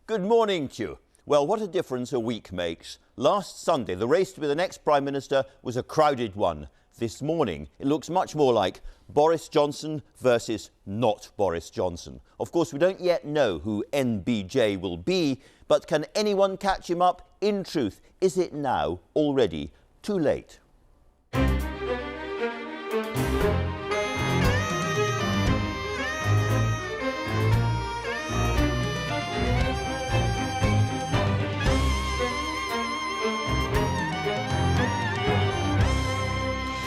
Good morning to you. Well, what a difference a week makes. Last Sunday, the race to be the next Prime Minister was a crowded one. This morning, it looks much more like Boris Johnson versus not Boris Johnson. Of course, we don't yet know who NBJ will be, but can anyone catch him up? In truth, is it now already too late?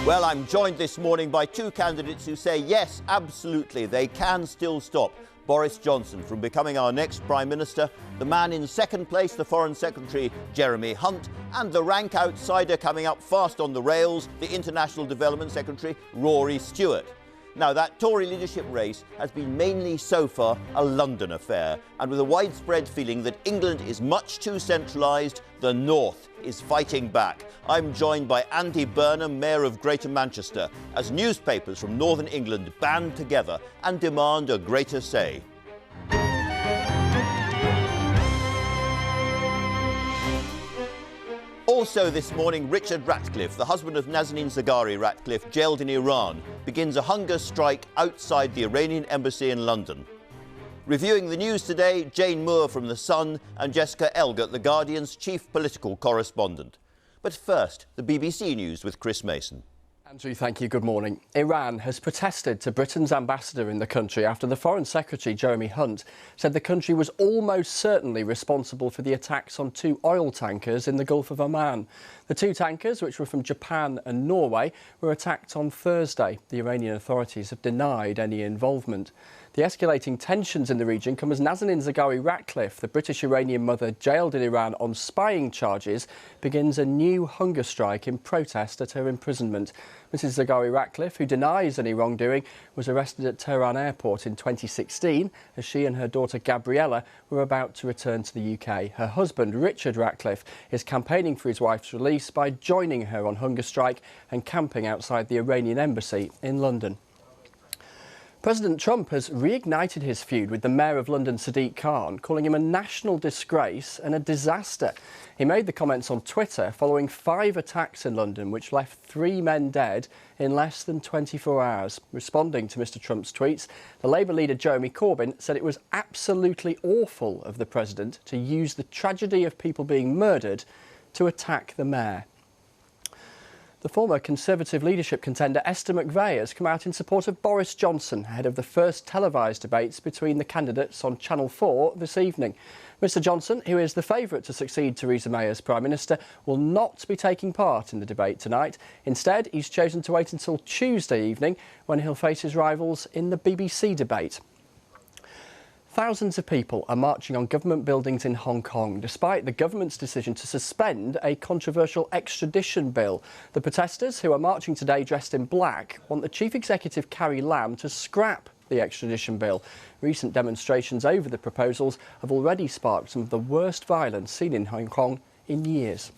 Well, I'm joined this morning by two candidates who say, yes, absolutely, they can still stop Boris Johnson from becoming our next Prime Minister, the man in second place, the Foreign Secretary, Jeremy Hunt, and the rank outsider coming up fast on the rails, the International Development Secretary, Rory Stewart. Now, that Tory leadership race has been mainly so far a London affair, and with a widespread feeling that England is much too centralised, the North is fighting back. I'm joined by Andy Burnham, Mayor of Greater Manchester, as newspapers from Northern England band together and demand a greater say. Also this morning, Richard Ratcliffe, the husband of Nazanin Zaghari Ratcliffe, jailed in Iran, begins a hunger strike outside the Iranian embassy in London. Reviewing the news today, Jane Moore from The Sun and Jessica Elgot, The Guardian's chief political correspondent. But first, the BBC News with Chris Mason. Andrew, thank you. Good morning. Iran has protested to Britain's ambassador in the country after the Foreign Secretary, Jeremy Hunt, said the country was almost certainly responsible for the attacks on two oil tankers in the Gulf of Oman. The two tankers, which were from Japan and Norway, were attacked on Thursday. The Iranian authorities have denied any involvement. The escalating tensions in the region come as Nazanin Zaghari Ratcliffe, the British-Iranian mother jailed in Iran on spying charges, begins a new hunger strike in protest at her imprisonment. Mrs Zaghari Ratcliffe, who denies any wrongdoing, was arrested at Tehran airport in 2016 as she and her daughter Gabriella were about to return to the UK. Her husband, Richard Ratcliffe, is campaigning for his wife's release by joining her on hunger strike and camping outside the Iranian embassy in London. President Trump has reignited his feud with the Mayor of London, Sadiq Khan, calling him a national disgrace and a disaster. He made the comments on Twitter following 5 attacks in London, which left 3 men dead in less than 24 hours. Responding to Mr Trump's tweets, the Labour leader Jeremy Corbyn said it was absolutely awful of the president to use the tragedy of people being murdered to attack the mayor. The former Conservative leadership contender Esther McVey has come out in support of Boris Johnson ahead of the first televised debates between the candidates on Channel 4 this evening. Mr Johnson, who is the favourite to succeed Theresa May as Prime Minister, will not be taking part in the debate tonight. Instead, he's chosen to wait until Tuesday evening when he'll face his rivals in the BBC debate. Thousands of people are marching on government buildings in Hong Kong, despite the government's decision to suspend a controversial extradition bill. The protesters, who are marching today dressed in black, want the Chief Executive Carrie Lam to scrap the extradition bill. Recent demonstrations over the proposals have already sparked some of the worst violence seen in Hong Kong in years.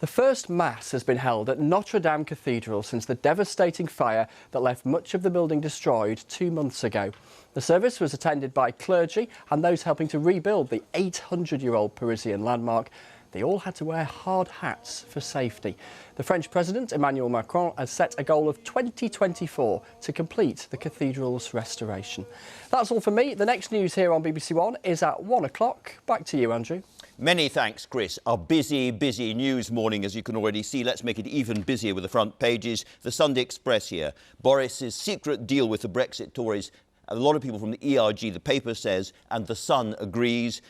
The first Mass has been held at Notre Dame Cathedral since the devastating fire that left much of the building destroyed 2 months ago. The service was attended by clergy and those helping to rebuild the 800-year-old Parisian landmark. They all had to wear hard hats for safety. The French President, Emmanuel Macron, has set a goal of 2024 to complete the cathedral's restoration. That's all from me. The next news here on BBC One is at 1 o'clock. Back to you, Andrew. Many thanks, Chris. A busy news morning, as you can already see. Let's make it even busier with the front pages. The Sunday Express here. Boris's secret deal with the Brexit Tories. A lot of people from the ERG, the paper says, and the Sun agrees.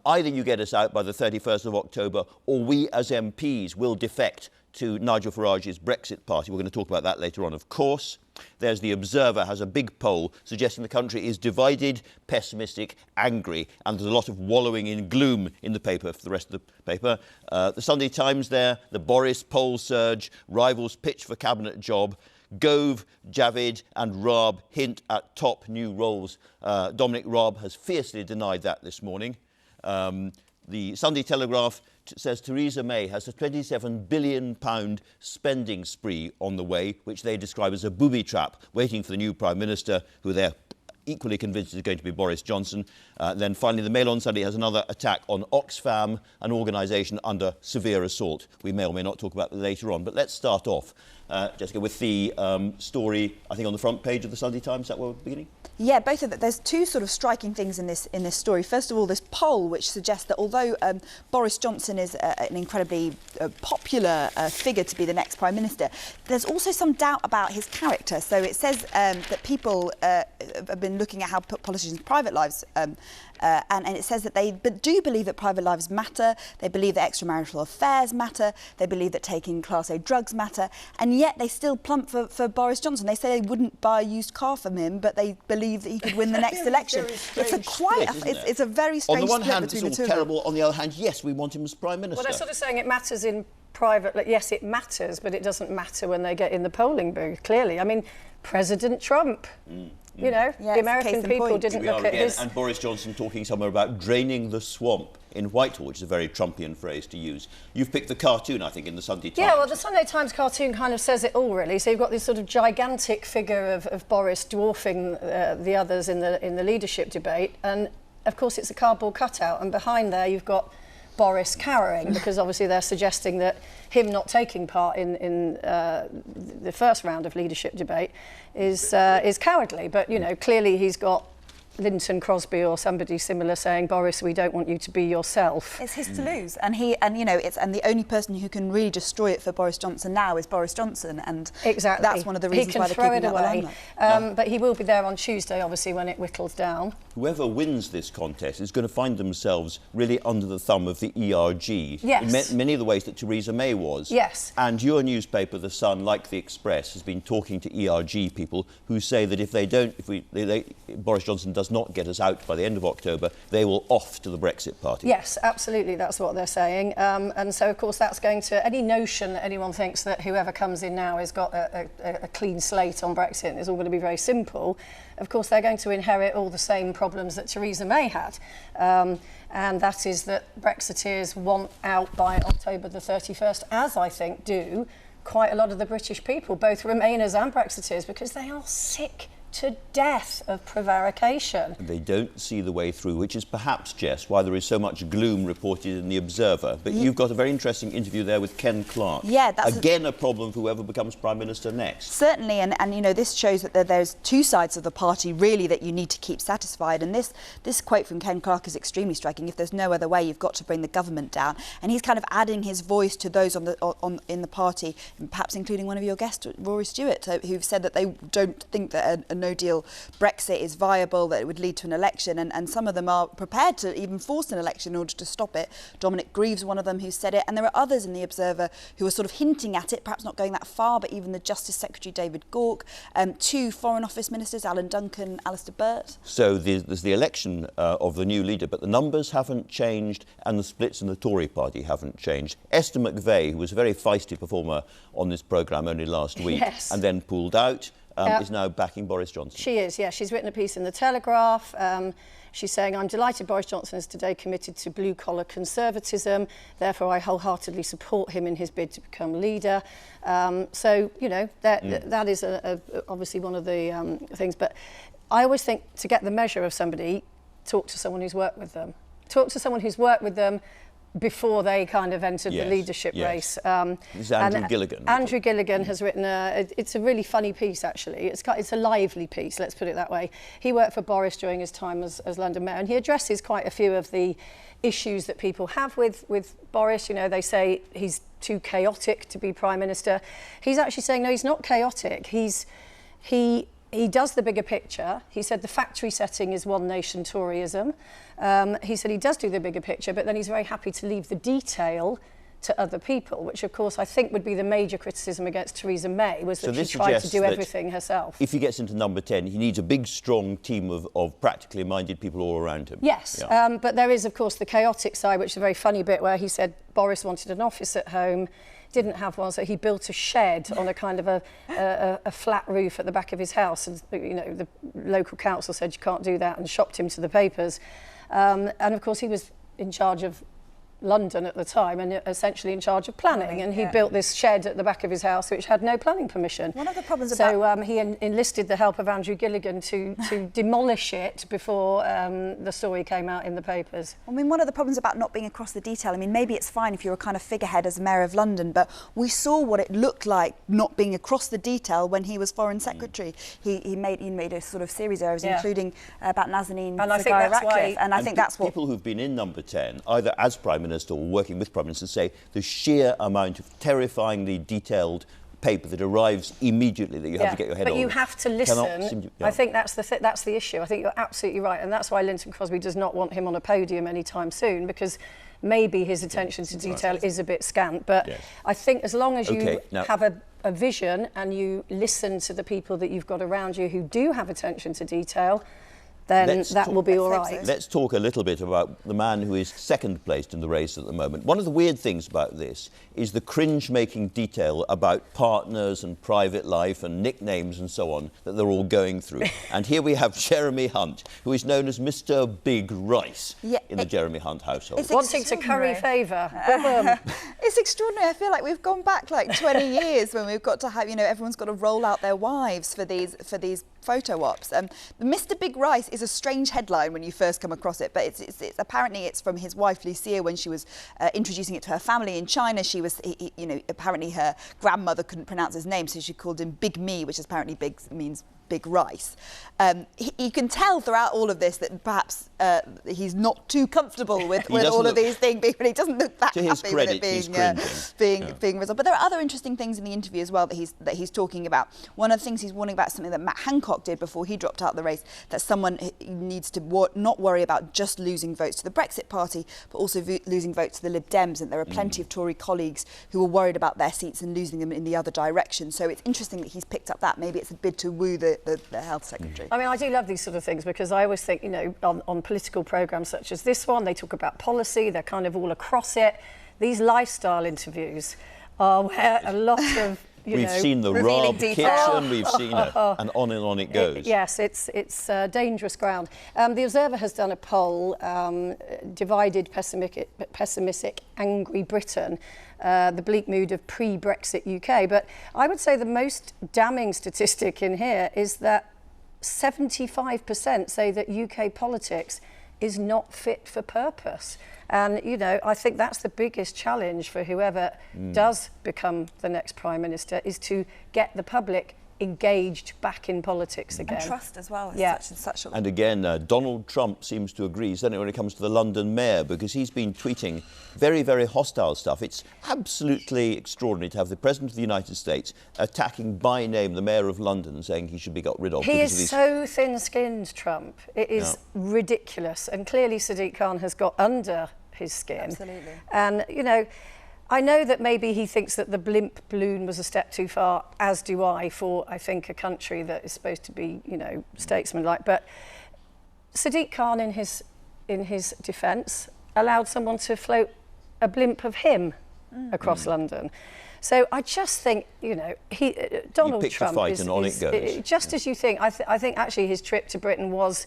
Either you get us out by the 31st of October, or we as MPs will defect to Nigel Farage's Brexit party. We're going to talk about that later on, of course. There's The Observer, has a big poll suggesting the country is divided, pessimistic, angry, and there's a lot of wallowing in gloom in the paper for the rest of the paper. The Sunday Times there, the Boris poll surge, rivals pitch for cabinet job. Gove, Javid and Raab hint at top new roles. Dominic Raab has fiercely denied that this morning. The Sunday Telegraph says Theresa May has a £27 billion spending spree on the way, which they describe as a booby trap, waiting for the new Prime Minister, who they're equally convinced is going to be Boris Johnson. Then finally, the Mail on Sunday has another attack on Oxfam, an organisation under severe assault. We may or may not talk about that later on, but let's start off, Jessica, with the story, I think, on the front page of the Sunday Times. Is that where we're beginning? Yeah, both of them. There's two sort of striking things in this story. First of all, this poll which suggests that although Boris Johnson is an incredibly popular figure to be the next Prime Minister, there's also some doubt about his character. So it says that people have been looking at how politicians' private lives and it says that they do believe that private lives matter, they believe that extramarital affairs matter, they believe that taking Class A drugs matter, and yet they still plump for Boris Johnson. They say they wouldn't buy a used car from him, but they believe that he could win the next election. It's a very strange split. On the one hand, between it's the all two terrible. On the other hand, yes, we want him as Prime Minister. Well, they're sort of saying it matters in private. Like, yes, it matters, but it doesn't matter when they get in the polling booth, clearly. I mean, President Trump... You know, yeah, the American people didn't look at his... And Boris Johnson talking somewhere about draining the swamp in Whitehall, which is a very Trumpian phrase to use. You've picked the cartoon, I think, in the Sunday Times. Yeah, well, the Sunday Times cartoon kind of says it all, really. So you've got this sort of gigantic figure of Boris dwarfing the others in the leadership debate. And, of course, it's a cardboard cutout. And behind there, you've got Boris cowering, because obviously they're suggesting that him not taking part in the first round of leadership debate is cowardly. But, you know, clearly he's got Linton Crosby or somebody similar saying, Boris, we don't want you to be yourself. It's his to lose, and the only person who can really destroy it for Boris Johnson now is Boris Johnson, and exactly. That's one of the reasons why they're keeping that away. But he will be there on Tuesday, obviously, when it whittles down. Whoever wins this contest is going to find themselves really under the thumb of the ERG. Yes. In many of the ways that Theresa May was. Yes. And your newspaper, The Sun, like the Express, has been talking to ERG people who say that if they don't, Boris Johnson does not get us out by the end of October, they will off to the Brexit party. Yes, absolutely, that's what they're saying. And so, of course, that's going to... Any notion that anyone thinks that whoever comes in now has got a clean slate on Brexit and it's all going to be very simple, of course, they're going to inherit all the same problems that Theresa May had. And that is that Brexiteers want out by October the 31st, as I think do quite a lot of the British people, both Remainers and Brexiteers, because they are sick to death of prevarication. They don't see the way through, which is perhaps, Jess, why there is so much gloom reported in The Observer. But you've got a very interesting interview there with Ken Clarke. Yeah, that's again a problem for whoever becomes Prime Minister next. Certainly, and you know, this shows that there's two sides of the party really that you need to keep satisfied. And this quote from Ken Clarke is extremely striking. If there's no other way, you've got to bring the government down. And he's kind of adding his voice to those in the party, and perhaps including one of your guests, Rory Stewart, who've said that they don't think that a no-deal Brexit is viable, that it would lead to an election, and some of them are prepared to even force an election in order to stop it. Dominic Grieve's one of them who said it, and there are others in The Observer who are sort of hinting at it, perhaps not going that far, but even the Justice Secretary David Gauke, two Foreign Office Ministers, Alan Duncan, Alistair Burt. So there's the election of the new leader, but the numbers haven't changed and the splits in the Tory party haven't changed. Esther McVey, who was a very feisty performer on this programme only last week, yes, and then pulled out, is now backing Boris Johnson. She is, yeah. She's written a piece in The Telegraph. She's saying, I'm delighted Boris Johnson is today committed to blue-collar conservatism. Therefore, I wholeheartedly support him in his bid to become leader. So, you know, that is obviously one of the things. But I always think to get the measure of somebody, talk to someone who's worked with them. Talk to someone who's worked with them before they kind of entered the leadership race. This is Andrew Gilligan. Andrew Gilligan has written it's a really funny piece, actually. It's a lively piece, let's put it that way. He worked for Boris during his time as London Mayor, and he addresses quite a few of the issues that people have with Boris. You know, they say he's too chaotic to be Prime Minister. He's actually saying, no, he's not chaotic. He does the bigger picture. He said the factory setting is one nation Toryism. He said he does do the bigger picture, but then he's very happy to leave the detail to other people, which of course I think would be the major criticism against Theresa May, was that she tried to do everything herself. If he gets into number 10, he needs a big, strong team of practically minded people all around him. Yes, yeah. But there is, of course, the chaotic side, which is a very funny bit, where he said Boris wanted an office at home, didn't have one, so he built a shed on a kind of a flat roof at the back of his house, and you know the local council said you can't do that and shopped him to the papers. And of course he was in charge of London at the time and essentially in charge of planning, and he built this shed at the back of his house which had no planning permission. One of the problems he enlisted the help of Andrew Gilligan to demolish it before the story came out in the papers. I mean, one of the problems about not being across the detail, I mean, maybe it's fine if you're a kind of figurehead as Mayor of London, but we saw what it looked like not being across the detail when he was Foreign Secretary. He made a sort of series of errors, including about Nazanin Zaghari-Ratcliffe, and I think that's what people who've been in Number 10, either as Prime Minister or working with Prime Minister, say the sheer amount of terrifyingly detailed paper that arrives immediately that you have to get your head on. But you have to listen. I think that's the issue. I think you're absolutely right, and that's why Linton Crosby does not want him on a podium anytime soon, because maybe his attention to detail is a bit scant. But I think as long as you have a vision and you listen to the people that you've got around you who do have attention to detail, then that will be all right. Let's talk a little bit about the man who is second placed in the race at the moment. One of the weird things about this is the cringe-making detail about partners and private life and nicknames and so on that they're all going through. And here we have Jeremy Hunt, who is known as Mr. Big Rice in the Jeremy Hunt household. Wanting to curry favour. It's extraordinary. I feel like we've gone back like 20 years when we've got to have, everyone's got to roll out their wives for these photo ops. Mr. Big Rice is a strange headline when you first come across it, but it's apparently it's from his wife Lucia when she was introducing it to her family in China. She was, apparently her grandmother couldn't pronounce his name, so she called him Big Me, which is apparently means Big Rice. You can tell throughout all of this that perhaps he's not too comfortable with all of these things, but he doesn't look that happy with it being resolved. But there are other interesting things in the interview as well that he's talking about. One of the things he's warning about is something that Matt Hancock did before he dropped out of the race, that someone needs to not worry about just losing votes to the Brexit Party, but also losing votes to the Lib Dems. And there are plenty of Tory colleagues who are worried about their seats and losing them in the other direction. So it's interesting that he's picked up that. Maybe it's a bid to woo the Health Secretary. I mean, I do love these sort of things because I always think, on political programmes such as this one, they talk about policy, they're kind of all across it. These lifestyle interviews are where a lot of, we've seen the Rob kitchen, we've seen it, and on it goes. Yes, it's dangerous ground. The Observer has done a poll, divided, pessimistic, angry Britain, the bleak mood of pre-Brexit UK. But I would say the most damning statistic in here is that 75% say that UK politics is not fit for purpose. And, I think that's the biggest challenge for whoever does become the next Prime Minister, is to get the public engaged back in politics again. And trust as well. And again, Donald Trump seems to agree, certainly when it comes to the London mayor, because he's been tweeting very, very hostile stuff. It's absolutely extraordinary to have the President of the United States attacking by name the mayor of London, saying he should be got rid of. He is so thin-skinned, Trump. It is ridiculous. And clearly Sadiq Khan has got under his skin. Absolutely. And, I know that maybe he thinks that the blimp balloon was a step too far, as do I, for, I think, a country that is supposed to be, statesmanlike. But Sadiq Khan, in his defence, allowed someone to float a blimp of him across London. So I just think, Donald Trump a fight and on it goes. Just as you think. I think actually his trip to Britain was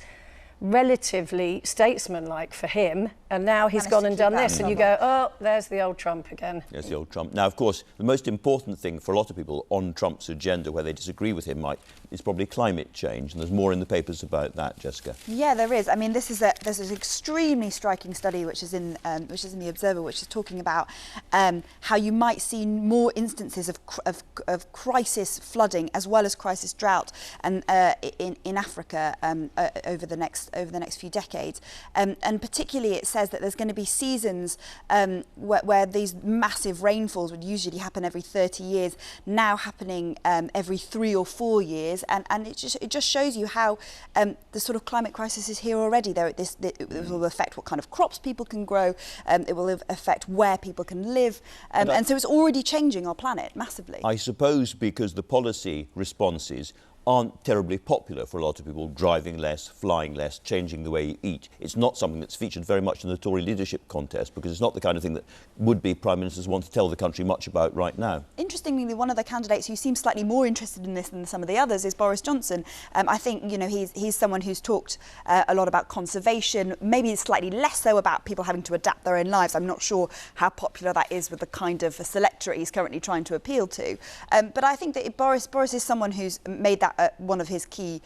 relatively statesmanlike for him, and now he's gone and done this, and you go, oh, there's the old Trump again. There's the old Trump. Now, of course, the most important thing for a lot of people on Trump's agenda, where they disagree with him, is probably climate change, and there's more in the papers about that, Jessica. Yeah, there is. I mean, there's an extremely striking study which is in the Observer, which is talking about how you might see more instances of crisis flooding as well as crisis drought, and in Africa over the next few decades, and particularly it says that there's going to be seasons where these massive rainfalls would usually happen every 30 years, now happening every 3 or 4 years, and it just shows you how the sort of climate crisis is here already. It will affect what kind of crops people can grow, it will affect where people can live, and so it's already changing our planet massively. I suppose because the policy responses aren't terribly popular for a lot of people, driving less, flying less, changing the way you eat. It's not something that's featured very much in the Tory leadership contest because it's not the kind of thing that would-be Prime Ministers want to tell the country much about right now. Interestingly, one of the candidates who seems slightly more interested in this than some of the others is Boris Johnson. I think, you know, he's someone who's talked a lot about conservation, maybe slightly less so about people having to adapt their own lives. I'm not sure how popular that is with the kind of selectorate he's currently trying to appeal to. But I think that Boris is someone who's made that one of his key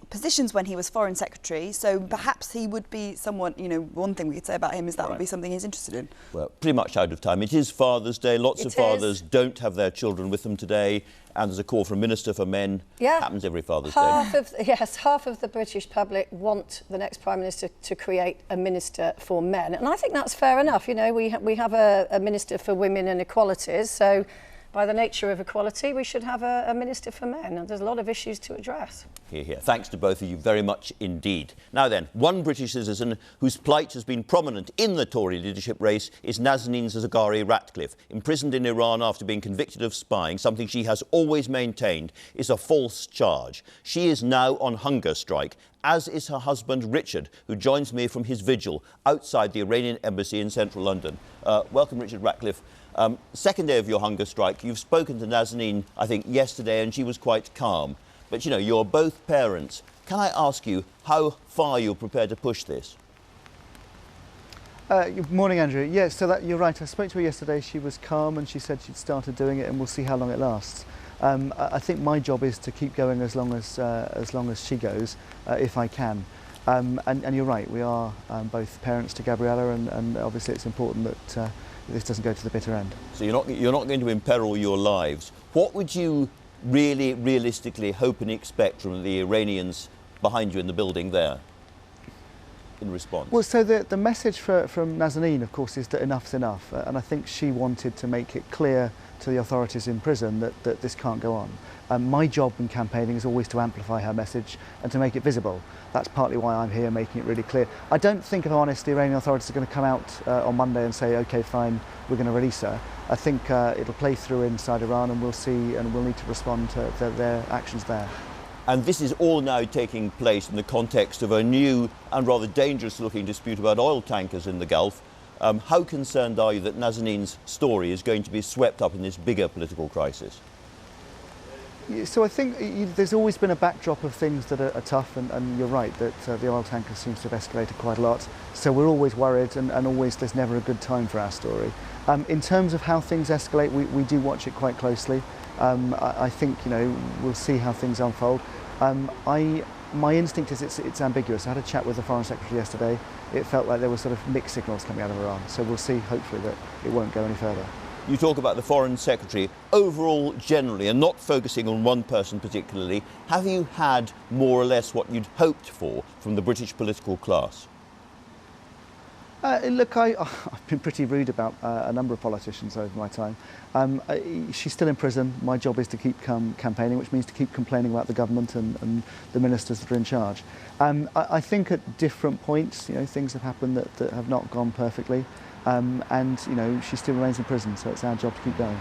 positions when he was Foreign Secretary. So perhaps he would be someone, you know, one thing we could say about him is that would be something he's interested in. Well, pretty much out of time. It is Father's Day. Lots of fathers don't have their children with them today. And there's a call for a Minister for Men. Yeah. Happens every Father's Day. Half of the British public want the next Prime Minister to create a Minister for Men. And I think that's fair enough. You know, we have a Minister for Women and Equalities, so by the nature of equality, we should have a Minister for Men. And there's a lot of issues to address. Hear, hear. Thanks to both of you very much indeed. Now then, one British citizen whose plight has been prominent in the Tory leadership race is Nazanin Zaghari Ratcliffe, imprisoned in Iran after being convicted of spying, something she has always maintained is a false charge. She is now on hunger strike, as is her husband Richard, who joins me from his vigil outside the Iranian embassy in central London. Welcome, Richard Ratcliffe. Second day of your hunger strike. You've spoken to Nazanin, I think, yesterday, and she was quite calm. But, you know, you're both parents. Can I ask you how far you're prepared to push this? Good morning, Andrew. Yes, so you're right. I spoke to her yesterday. She was calm and she said she'd started doing it, and we'll see how long it lasts. I think my job is to keep going as long as she goes, if I can. And you're right. We are both parents to Gabriella, and obviously it's important that this doesn't go to the bitter end. So you're not going to imperil your lives. What would you really, realistically hope and expect from the Iranians behind you in the building there in response? Well, so the message from Nazanin, of course, is that enough's enough. And I think she wanted to make it clear to the authorities in prison that this can't go on. My job in campaigning is always to amplify her message and to make it visible. That's partly why I'm here, making it really clear. I don't think, if I'm honest, the Iranian authorities are going to come out on Monday and say, OK, fine, we're going to release her. I think it'll play through inside Iran, and we'll see, and we'll need to respond to their actions there. And this is all now taking place in the context of a new and rather dangerous-looking dispute about oil tankers in the Gulf. How concerned are you that Nazanin's story is going to be swept up in this bigger political crisis? So I think there's always been a backdrop of things that are tough, and you're right that the oil tanker seems to have escalated quite a lot. So we're always worried, and always there's never a good time for our story. In terms of how things escalate, we do watch it quite closely. I think, you know, we'll see how things unfold. My instinct is it's ambiguous. I had a chat with the Foreign Secretary yesterday. It felt like there were sort of mixed signals coming out of Iran. So we'll see, hopefully, that it won't go any further. You talk about the Foreign Secretary. Overall, generally, and not focusing on one person particularly, have you had more or less what you'd hoped for from the British political class? Look, I've been pretty rude about a number of politicians over my time. She's still in prison. My job is to keep campaigning, which means to keep complaining about the government and the ministers that are in charge. I think at different points, you know, things have happened that have not gone perfectly. And, you know, she still remains in prison, so it's our job to keep going.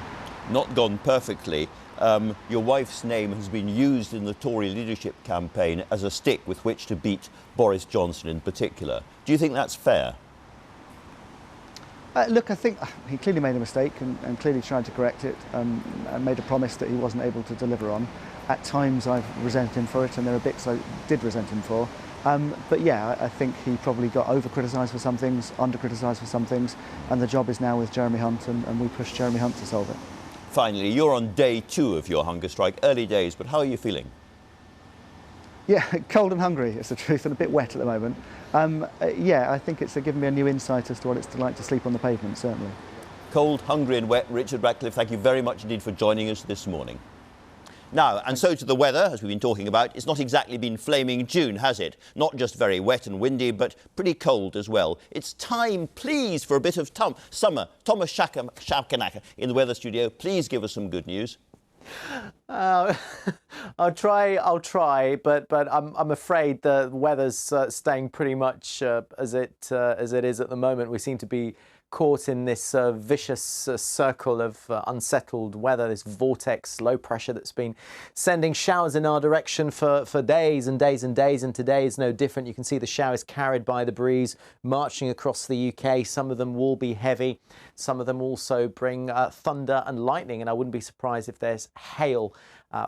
Not gone perfectly. Your wife's name has been used in the Tory leadership campaign as a stick with which to beat Boris Johnson in particular. Do you think that's fair? Look, I think he clearly made a mistake and clearly tried to correct it, and made a promise that he wasn't able to deliver on. At times I've resented him for it, and there are bits I did resent him for. But yeah, I think he probably got over-criticised for some things, under-criticised for some things, and the job is now with Jeremy Hunt, and we push Jeremy Hunt to solve it. Finally, you're on day 2 of your hunger strike, early days, but how are you feeling? Yeah, cold and hungry, it's the truth, and a bit wet at the moment. Yeah, I think it's given me a new insight as to what it's like to sleep on the pavement, certainly. Cold, hungry and wet. Richard Ratcliffe, thank you very much indeed for joining us this morning. Now, and so to the weather, as we've been talking about. It's not exactly been flaming June, has it? Not just very wet and windy, but pretty cold as well. It's time, please, for a bit of summer. Thomas Shakanaka in the weather studio, please give us some good news. I'll try, but I'm afraid the weather's staying pretty much as it is at the moment. We seem to be caught in this vicious circle of unsettled weather, this vortex low pressure that's been sending showers in our direction for days and days and days, and today is no different. You can see the showers carried by the breeze marching across the UK. Some of them will be heavy, some of them also bring thunder and lightning, and I wouldn't be surprised if there's hail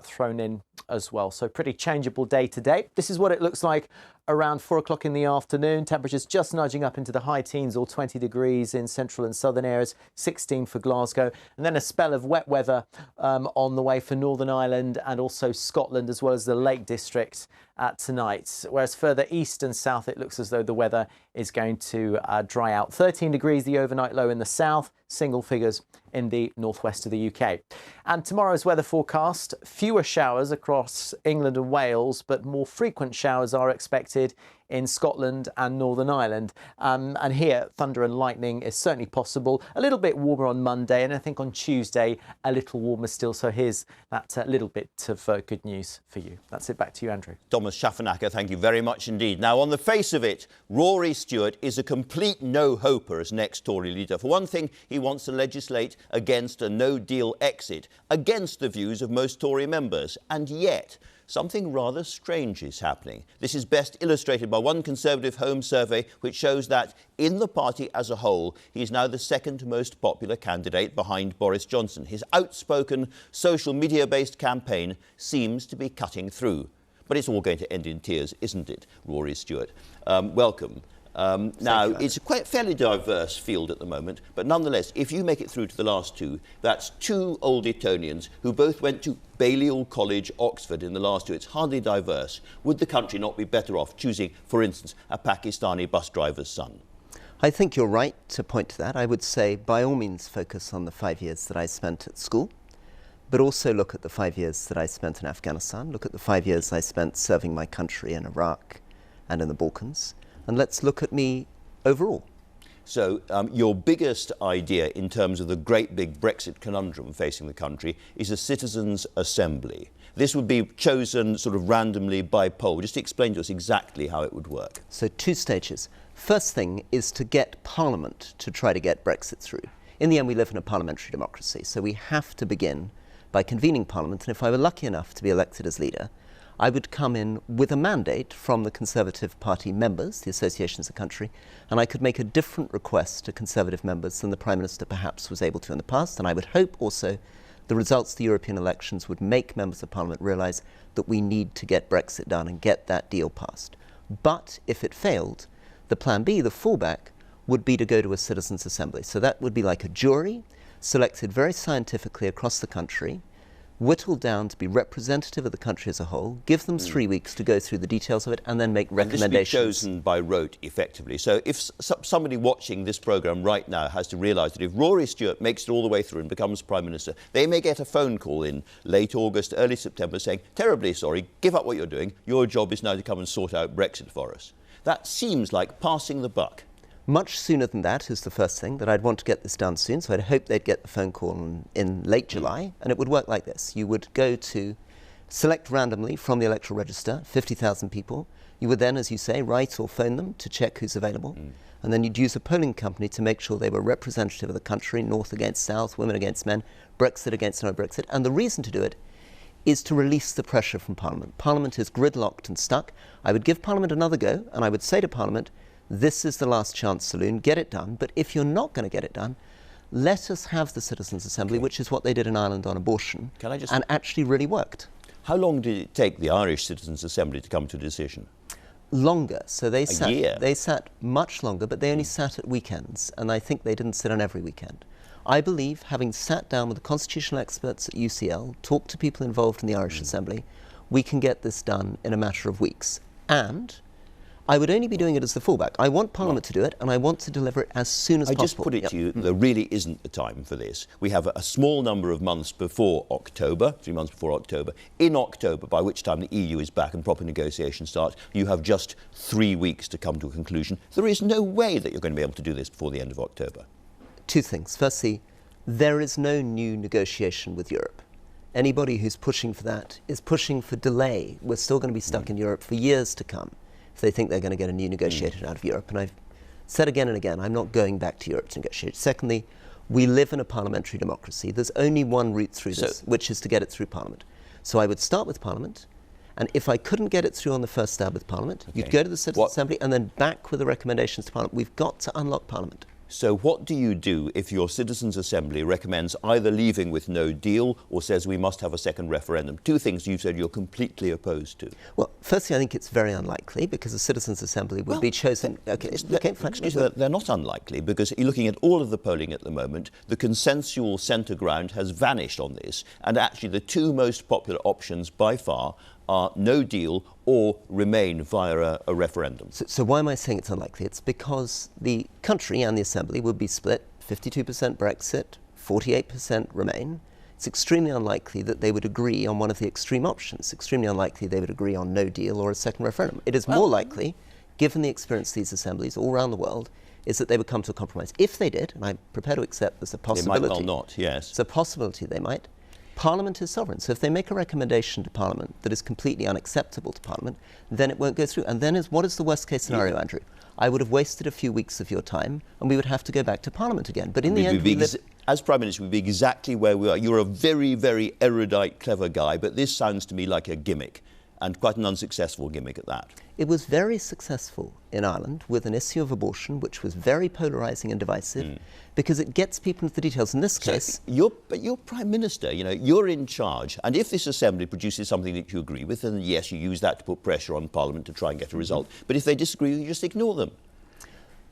thrown in as well. So pretty changeable day today. This is what it looks like around 4 o'clock in the afternoon. Temperatures just nudging up into the high teens or 20 degrees in central and southern areas, 16 for Glasgow, and then a spell of wet weather on the way for Northern Ireland and also Scotland, as well as the Lake District tonight. Whereas further east and south, it looks as though the weather is going to dry out. 13 degrees the overnight low in the south, single figures in the northwest of the UK. And tomorrow's weather forecast, fewer showers across England and Wales, but more frequent showers are expected in Scotland and Northern Ireland. And here, thunder and lightning is certainly possible. A little bit warmer on Monday, and I think on Tuesday, a little warmer still. So here's that little bit of good news for you. That's it. Back to you, Andrew. Thomas Schaffenacker, thank you very much indeed. Now, on the face of it, Rory Stewart is a complete no-hoper as next Tory leader. For one thing, he wants to legislate against a no-deal exit, against the views of most Tory members. And yet, something rather strange is happening. This is best illustrated by one Conservative Home survey, which shows that in the party as a whole, he is now the second most popular candidate behind Boris Johnson. His outspoken, social media-based campaign seems to be cutting through. But it's all going to end in tears, isn't it, Rory Stewart? Welcome. Now, it's a quite fairly diverse field at the moment, but nonetheless, if you make it through to the last two, that's two old Etonians who both went to Balliol College, Oxford in the last two. It's hardly diverse. Would the country not be better off choosing, for instance, a Pakistani bus driver's son? I think you're right to point to that. I would say, by all means, focus on the 5 years that I spent at school, but also look at the 5 years that I spent in Afghanistan, look at the 5 years I spent serving my country in Iraq and in the Balkans. And let's look at me overall. So your biggest idea in terms of the great big Brexit conundrum facing the country is a citizens' assembly. This would be chosen sort of randomly by poll. Just explain to us exactly how it would work. So 2 stages. First thing is to get Parliament to try to get Brexit through. In the end, we live in a parliamentary democracy, so we have to begin by convening Parliament. And if I were lucky enough to be elected as leader, I would come in with a mandate from the Conservative Party members, the associations of the country, and I could make a different request to Conservative members than the Prime Minister perhaps was able to in the past. And I would hope also the results of the European elections would make members of Parliament realise that we need to get Brexit done and get that deal passed. But if it failed, the plan B, the fallback, would be to go to a citizens' assembly. So that would be like a jury, selected very scientifically across the country, whittled down to be representative of the country as a whole, give them 3 weeks to go through the details of it, and then make recommendations. And this will be chosen by rote, effectively. So if somebody watching this programme right now has to realise that if Rory Stewart makes it all the way through and becomes Prime Minister, they may get a phone call in late August, early September saying, terribly sorry, give up what you're doing, your job is now to come and sort out Brexit for us. That seems like passing the buck. Much sooner than that is the first thing, that I'd want to get this done soon, so I'd hope they'd get the phone call in late July, and it would work like this. You would go to select randomly from the electoral register 50,000 people. You would then, as you say, write or phone them to check who's available, and then you'd use a polling company to make sure they were representative of the country, North against South, women against men, Brexit against no Brexit, and the reason to do it is to release the pressure from Parliament. Parliament is gridlocked and stuck. I would give Parliament another go, and I would say to Parliament, this is the last chance saloon, get it done. But if you're not going to get it done, let us have the Citizens' Assembly, which is what they did in Ireland on abortion, and actually really worked. How long did it take the Irish Citizens' Assembly to come to a decision? Longer. So they A year? They sat much longer, but they only sat at weekends, and I think they didn't sit on every weekend. I believe, having sat down with the constitutional experts at UCL, talked to people involved in the Irish Assembly, we can get this done in a matter of weeks. And I would only be doing it as the fallback. I want Parliament to do it, and I want to deliver it as soon as possible. I just put it to you, there really isn't the time for this. We have a small number of months before October, 3 months before October. In October, by which time the EU is back and proper negotiations start, you have just 3 weeks to come to a conclusion. There is no way that you're going to be able to do this before the end of October. 2 things. Firstly, there is no new negotiation with Europe. Anybody who's pushing for that is pushing for delay. We're still going to be stuck in Europe for years to come if they think they're going to get a new negotiator out of Europe. And I've said again and again, I'm not going back to Europe to negotiate. Secondly, we live in a parliamentary democracy. There's only one route through this, which is to get it through Parliament. So I would start with Parliament, and if I couldn't get it through on the first stab with Parliament, you'd go to the Citizens' Assembly and then back with the recommendations to Parliament. We've got to unlock Parliament. So what do you do if your Citizens' Assembly recommends either leaving with no deal or says we must have a second referendum? Two things you've said you're completely opposed to. Well, firstly, I think it's very unlikely because the Citizens' Assembly would be chosen... They're not unlikely because you're looking at all of the polling at the moment. The consensual centre ground has vanished on this. And actually the two most popular options by far are no deal or remain via a referendum. So why am I saying it's unlikely? It's because the country and the Assembly would be split 52% Brexit, 48% Remain. It's extremely unlikely that they would agree on one of the extreme options. It's extremely unlikely they would agree on no deal or a second referendum. It is more likely, given the experience of these assemblies all around the world, is that they would come to a compromise. If they did, and I'm prepared to accept there's a possibility. They might well not, yes. It's a possibility they might. Parliament is sovereign. So if they make a recommendation to Parliament that is completely unacceptable to Parliament, then it won't go through. And then what is the worst case scenario, Andrew? I would have wasted a few weeks of your time and we would have to go back to Parliament again. But in the end, as Prime Minister, we'd be exactly where we are. You're a very, very erudite, clever guy, but this sounds to me like a gimmick, and quite an unsuccessful gimmick at that. It was very successful in Ireland with an issue of abortion, which was very polarising and divisive, because it gets people into the details. In this case... But you're Prime Minister, you know, you're in charge, and if this Assembly produces something that you agree with, then yes, you use that to put pressure on Parliament to try and get a result. But if they disagree, you just ignore them.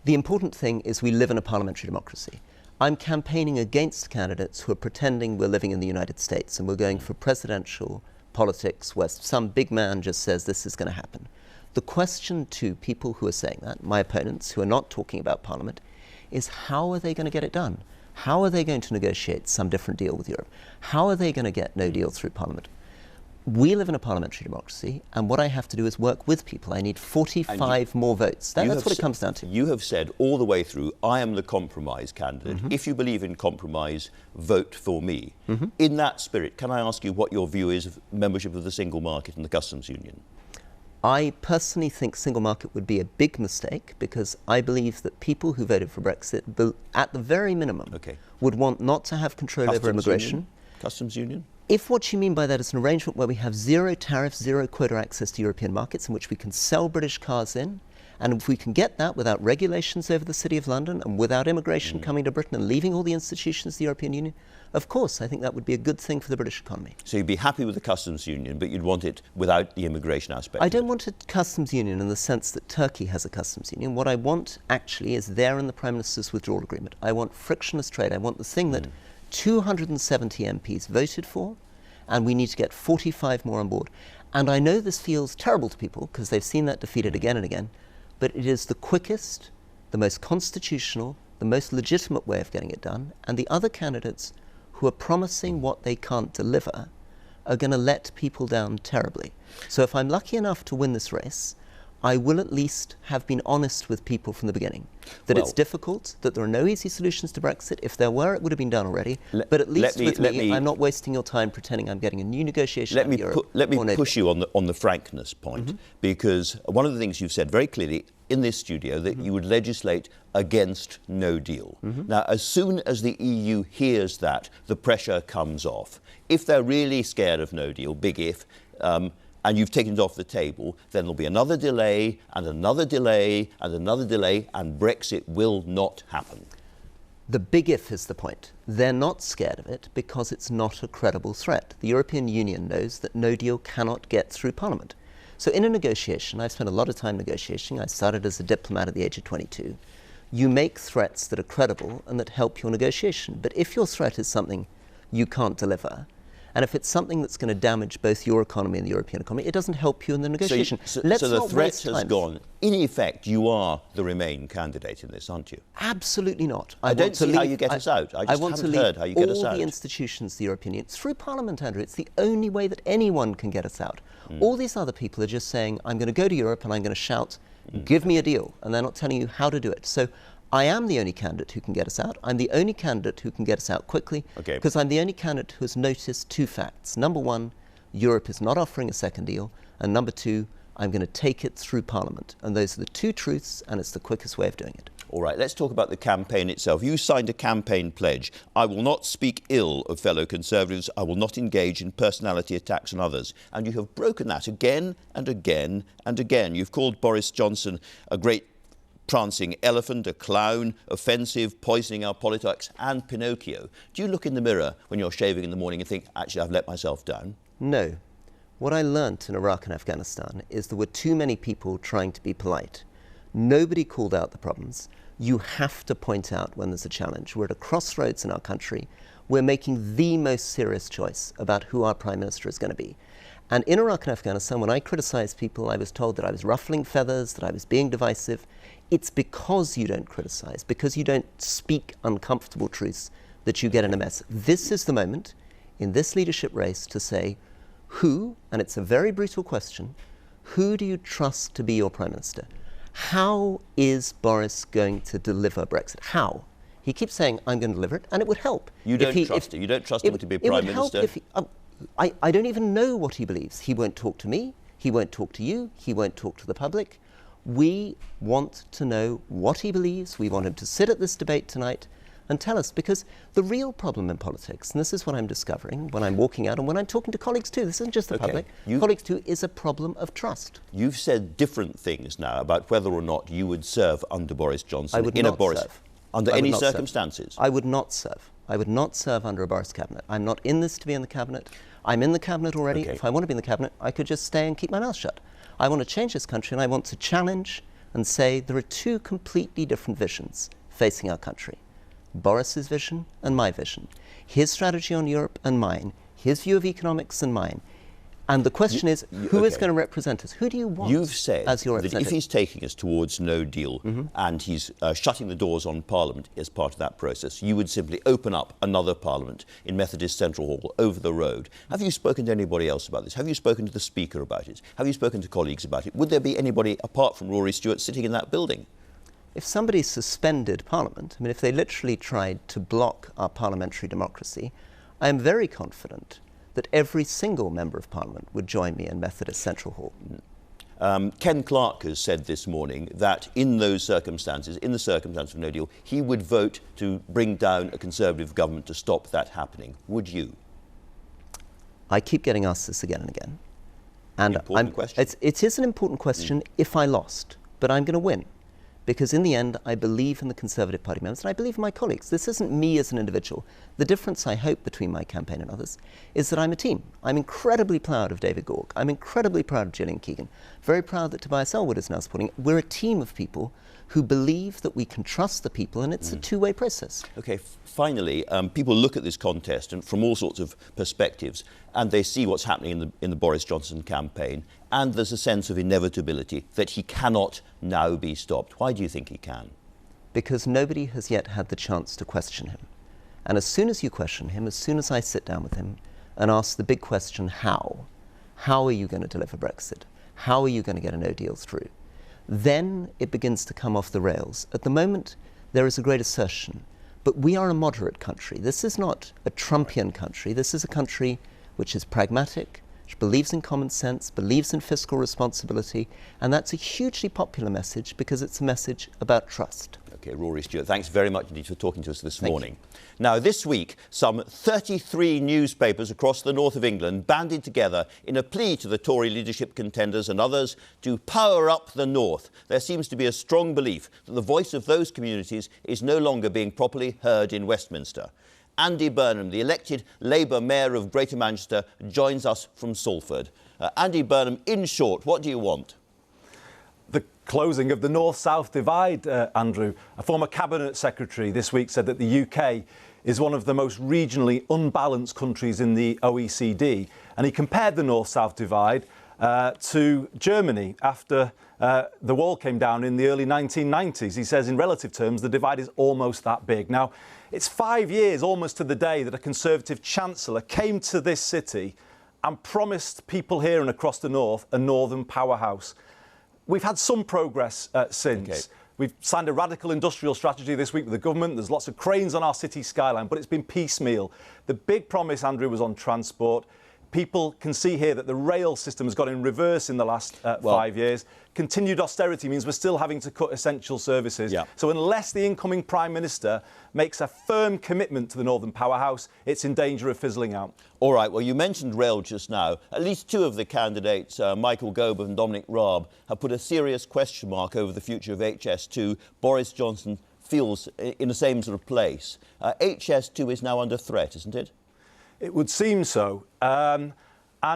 The important thing is we live in a parliamentary democracy. I'm campaigning against candidates who are pretending we're living in the United States and we're going for presidential politics where some big man just says this is going to happen. The question to people who are saying that, my opponents who are not talking about Parliament, is how are they going to get it done? How are they going to negotiate some different deal with Europe? How are they going to get no deal through Parliament? We live in a parliamentary democracy, and what I have to do is work with people. I need 45 more votes. That's what it comes down to. You have said all the way through, I am the compromise candidate. If you believe in compromise, vote for me. In that spirit, can I ask you what your view is of membership of the single market and the customs union? I personally think single market would be a big mistake because I believe that people who voted for Brexit, at the very minimum, would want not to have control over immigration. Customs union? If what you mean by that is an arrangement where we have zero tariffs, zero quota access to European markets in which we can sell British cars in, and if we can get that without regulations over the City of London and without immigration coming to Britain and leaving all the institutions of the European Union, of course, I think that would be a good thing for the British economy. So you'd be happy with the customs union, but you'd want it without the immigration aspect? I don't want a customs union in the sense that Turkey has a customs union. What I want, actually, is there in the Prime Minister's withdrawal agreement. I want frictionless trade. I want the thing that 270 MPs voted for, and we need to get 45 more on board. And I know this feels terrible to people because they've seen that defeated again and again, but it is the quickest, the most constitutional, the most legitimate way of getting it done, and the other candidates who are promising what they can't deliver are going to let people down terribly. So if I'm lucky enough to win this race, I will at least have been honest with people from the beginning. That it's difficult, that there are no easy solutions to Brexit. If there were, it would have been done already. But at least with me, I'm not wasting your time pretending I'm getting a new negotiation out of Europe. Let me push you on the frankness point, because one of the things you've said very clearly in this studio that you would legislate against no deal. Now, as soon as the EU hears that, the pressure comes off. If they're really scared of no deal, big if, and you've taken it off the table, then there'll be another delay and another delay and another delay, and Brexit will not happen. The big if is the point. They're not scared of it because it's not a credible threat. The European Union knows that no deal cannot get through Parliament. So in a negotiation, I've spent a lot of time negotiating. I started as a diplomat at the age of 22. You make threats that are credible and that help your negotiation. But if your threat is something you can't deliver, and if it's something that's going to damage both your economy and the European economy, it doesn't help you in the negotiation. So the threat has gone. In effect, you are the Remain candidate in this, aren't you? Absolutely not. I don't see how you get us out. I just haven't heard how you get us out. All the institutions of the European Union, through Parliament, Andrew. It's the only way that anyone can get us out. All these other people are just saying, I'm going to go to Europe and I'm going to shout, give me a deal. And they're not telling you how to do it. So I am the only candidate who can get us out. I'm the only candidate who can get us out quickly, because I'm the only candidate who has noticed two facts. Number one, Europe is not offering a second deal. And number two, I'm going to take it through Parliament. And those are the two truths, and it's the quickest way of doing it. All right, let's talk about the campaign itself. You signed a campaign pledge. I will not speak ill of fellow Conservatives. I will not engage in personality attacks on others. And you have broken that again and again and again. You've called Boris Johnson a great prancing elephant, a clown, offensive, poisoning our politics, and Pinocchio. Do you look in the mirror when you're shaving in the morning and think, actually, I've let myself down? No. What I learnt in Iraq and Afghanistan is there were too many people trying to be polite. Nobody called out the problems. You have to point out when there's a challenge. We're at a crossroads in our country. We're making the most serious choice about who our Prime Minister is going to be. And in Iraq and Afghanistan, when I criticised people, I was told that I was ruffling feathers, that I was being divisive. It's because you don't criticise, because you don't speak uncomfortable truths, that you get in a mess. This is the moment in this leadership race to say, who, and it's a very brutal question, who do you trust to be your Prime Minister? How is Boris going to deliver Brexit? How? He keeps saying, I'm going to deliver it, and it would help. You don't trust him? You don't trust him to be Prime Minister? I don't even know what he believes. He won't talk to me. He won't talk to you. He won't talk to the public. We want to know what he believes. We want him to sit at this debate tonight and tell us, because the real problem in politics, and this is what I'm discovering when I'm walking out and when I'm talking to colleagues too, this isn't just the public, colleagues too, is a problem of trust. You've said different things now about whether or not you would serve under Boris Johnson. I would not serve. Under any circumstances? I would not serve. I would not serve under a Boris cabinet. I'm not in this to be in the cabinet. I'm in the cabinet already. Okay. If I want to be in the cabinet, I could just stay and keep my mouth shut. I want to change this country, and I want to challenge and say there are two completely different visions facing our country. Boris's vision and my vision. His strategy on Europe and mine. His view of economics and mine. And the question is, who is going to represent us? Who do you want You've said as your that representative? if he's taking us towards no deal and he's shutting the doors on Parliament as part of that process, you would simply open up another Parliament in Methodist Central Hall over the road. Have you spoken to anybody else about this? Have you spoken to the Speaker about it? Have you spoken to colleagues about it? Would there be anybody apart from Rory Stewart sitting in that building? If somebody suspended Parliament, I mean, if they literally tried to block our parliamentary democracy, I am very confident that every single member of Parliament would join me in Methodist Central Hall. Ken Clarke has said this morning that in those circumstances, in the circumstance of no deal, he would vote to bring down a Conservative government to stop that happening. Would you? I keep getting asked this again and again. And Important question. It is an important question if I lost, but I'm going to win. Because in the end, I believe in the Conservative Party members, and I believe in my colleagues. This isn't me as an individual. The difference, I hope, between my campaign and others is that I'm a team. I'm incredibly proud of David Gork. I'm incredibly proud of Gillian Keegan. Very proud that Tobias Ellwood is now supporting it. We're a team of people who believe that we can trust the people, and it's a two-way process. OK, finally, people look at this contest and from all sorts of perspectives, and they see what's happening in the Boris Johnson campaign, and there's a sense of inevitability that he cannot now be stopped. Why do you think he can? Because nobody has yet had the chance to question him. And as soon as you question him, as soon as I sit down with him and ask the big question, how are you going to deliver Brexit? How are you going to get a no deal through? Then it begins to come off the rails. At the moment, there is a great assertion, but we are a moderate country. This is not a Trumpian country. This is a country which is pragmatic, which believes in common sense, believes in fiscal responsibility, and that's a hugely popular message because it's a message about trust. OK, Rory Stewart, thanks very much indeed for talking to us this morning. Now, this week, some 33 newspapers across the north of England banded together in a plea to the Tory leadership contenders and others to power up the north. There seems to be a strong belief that the voice of those communities is no longer being properly heard in Westminster. Andy Burnham, the elected Labour Mayor of Greater Manchester, joins us from Salford. Andy Burnham, in short, what do you want? The closing of the north-south divide, Andrew. A former Cabinet Secretary this week said that the UK is one of the most regionally unbalanced countries in the OECD, and he compared the north-south divide to Germany after the wall came down in the early 1990s. He says in relative terms the divide is almost that big. Now, it's 5 years almost to the day that a Conservative Chancellor came to this city and promised people here and across the north a northern powerhouse. We've had some progress since. Okay. We've signed a radical industrial strategy this week with the government. There's lots of cranes on our city skyline, but it's been piecemeal. The big promise, Andrew, was on transport. People can see here that the rail system has got in reverse in the last 5 years. Continued austerity means we're still having to cut essential services. Yeah. So unless the incoming Prime Minister makes a firm commitment to the Northern Powerhouse, it's in danger of fizzling out. All right, well, you mentioned rail just now. At least two of the candidates, Michael Gove and Dominic Raab, have put a serious question mark over the future of HS2. Boris Johnson feels in the same sort of place. HS2 is now under threat, isn't it? It would seem so. And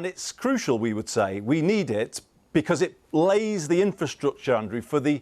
it's crucial, we would say. We need it because it lays the infrastructure, Andrew, for the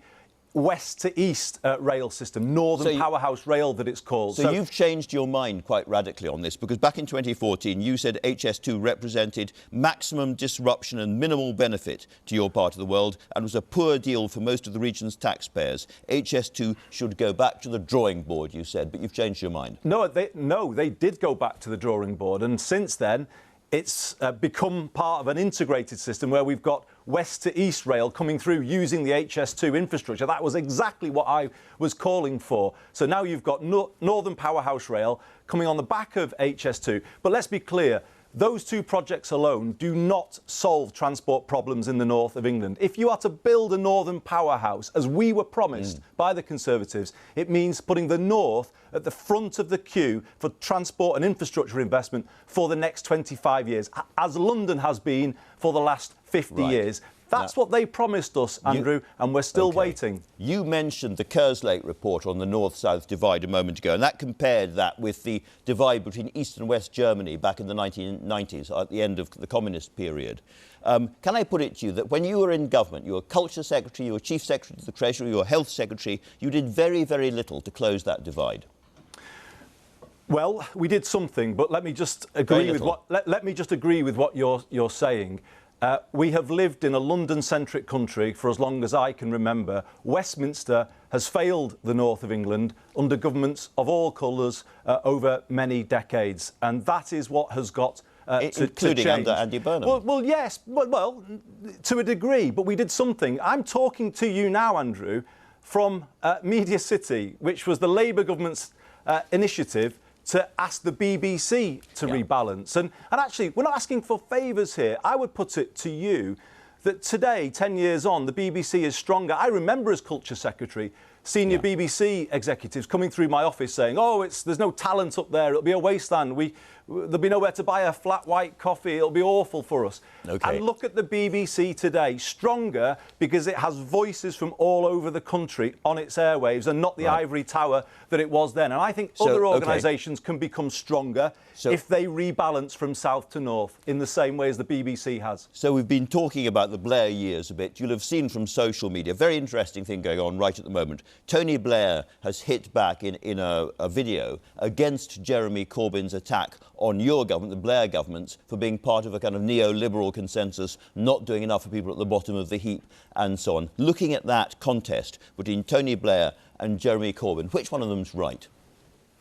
west to east rail system, Northern Powerhouse Rail that it's called. So you've changed your mind quite radically on this, because back in 2014 you said HS2 represented maximum disruption and minimal benefit to your part of the world and was a poor deal for most of the region's taxpayers. HS2 should go back to the drawing board, you said, but you've changed your mind. No, they did go back to the drawing board, and since then it's become part of an integrated system where we've got west to east rail coming through using the HS2 infrastructure. That was exactly what I was calling for. So now you've got Northern Powerhouse Rail coming on the back of HS2. But let's be clear, those two projects alone do not solve transport problems in the north of England. If you are to build a Northern Powerhouse, as we were promised by the Conservatives, it means putting the north at the front of the queue for transport and infrastructure investment for the next 25 years, as London has been for the last 50 years. That's what they promised us, Andrew, and we're still waiting. You mentioned the Kerslake report on the north-south divide a moment ago, and that compared that with the divide between East and West Germany back in the 1990s, at the end of the communist period. Can I put it to you that when you were in government, you were Culture Secretary, you were Chief Secretary to the Treasury, you were Health Secretary, you did very, very little to close that divide? Well, we did something, but let me just agree with what you're saying. We have lived in a London-centric country for as long as I can remember. Westminster has failed the north of England under governments of all colours over many decades, and that is what has got including to under Andy Burnham. Well, yes, well, to a degree, but we did something. I'm talking to you now, Andrew, from Media City, which was the Labour government's initiative to ask the BBC to rebalance. And actually, we're not asking for favours here. I would put it to you that today, 10 years on, the BBC is stronger. I remember as Culture Secretary, senior BBC executives coming through my office saying, there's no talent up there, it'll be a wasteland, there'll be nowhere to buy a flat white coffee, it'll be awful for us. And look at the BBC today, stronger because it has voices from all over the country on its airwaves and not the ivory tower that it was then. And I think other organisations can become stronger if they rebalance from south to north in the same way as the BBC has. So we've been talking about the Blair years a bit. You'll have seen from social media, very interesting thing going on right at the moment. Tony Blair has hit back in a video against Jeremy Corbyn's attack on your government, the Blair government, for being part of a kind of neoliberal consensus, not doing enough for people at the bottom of the heap and so on. Looking at that contest between Tony Blair and Jeremy Corbyn, which one of them's right?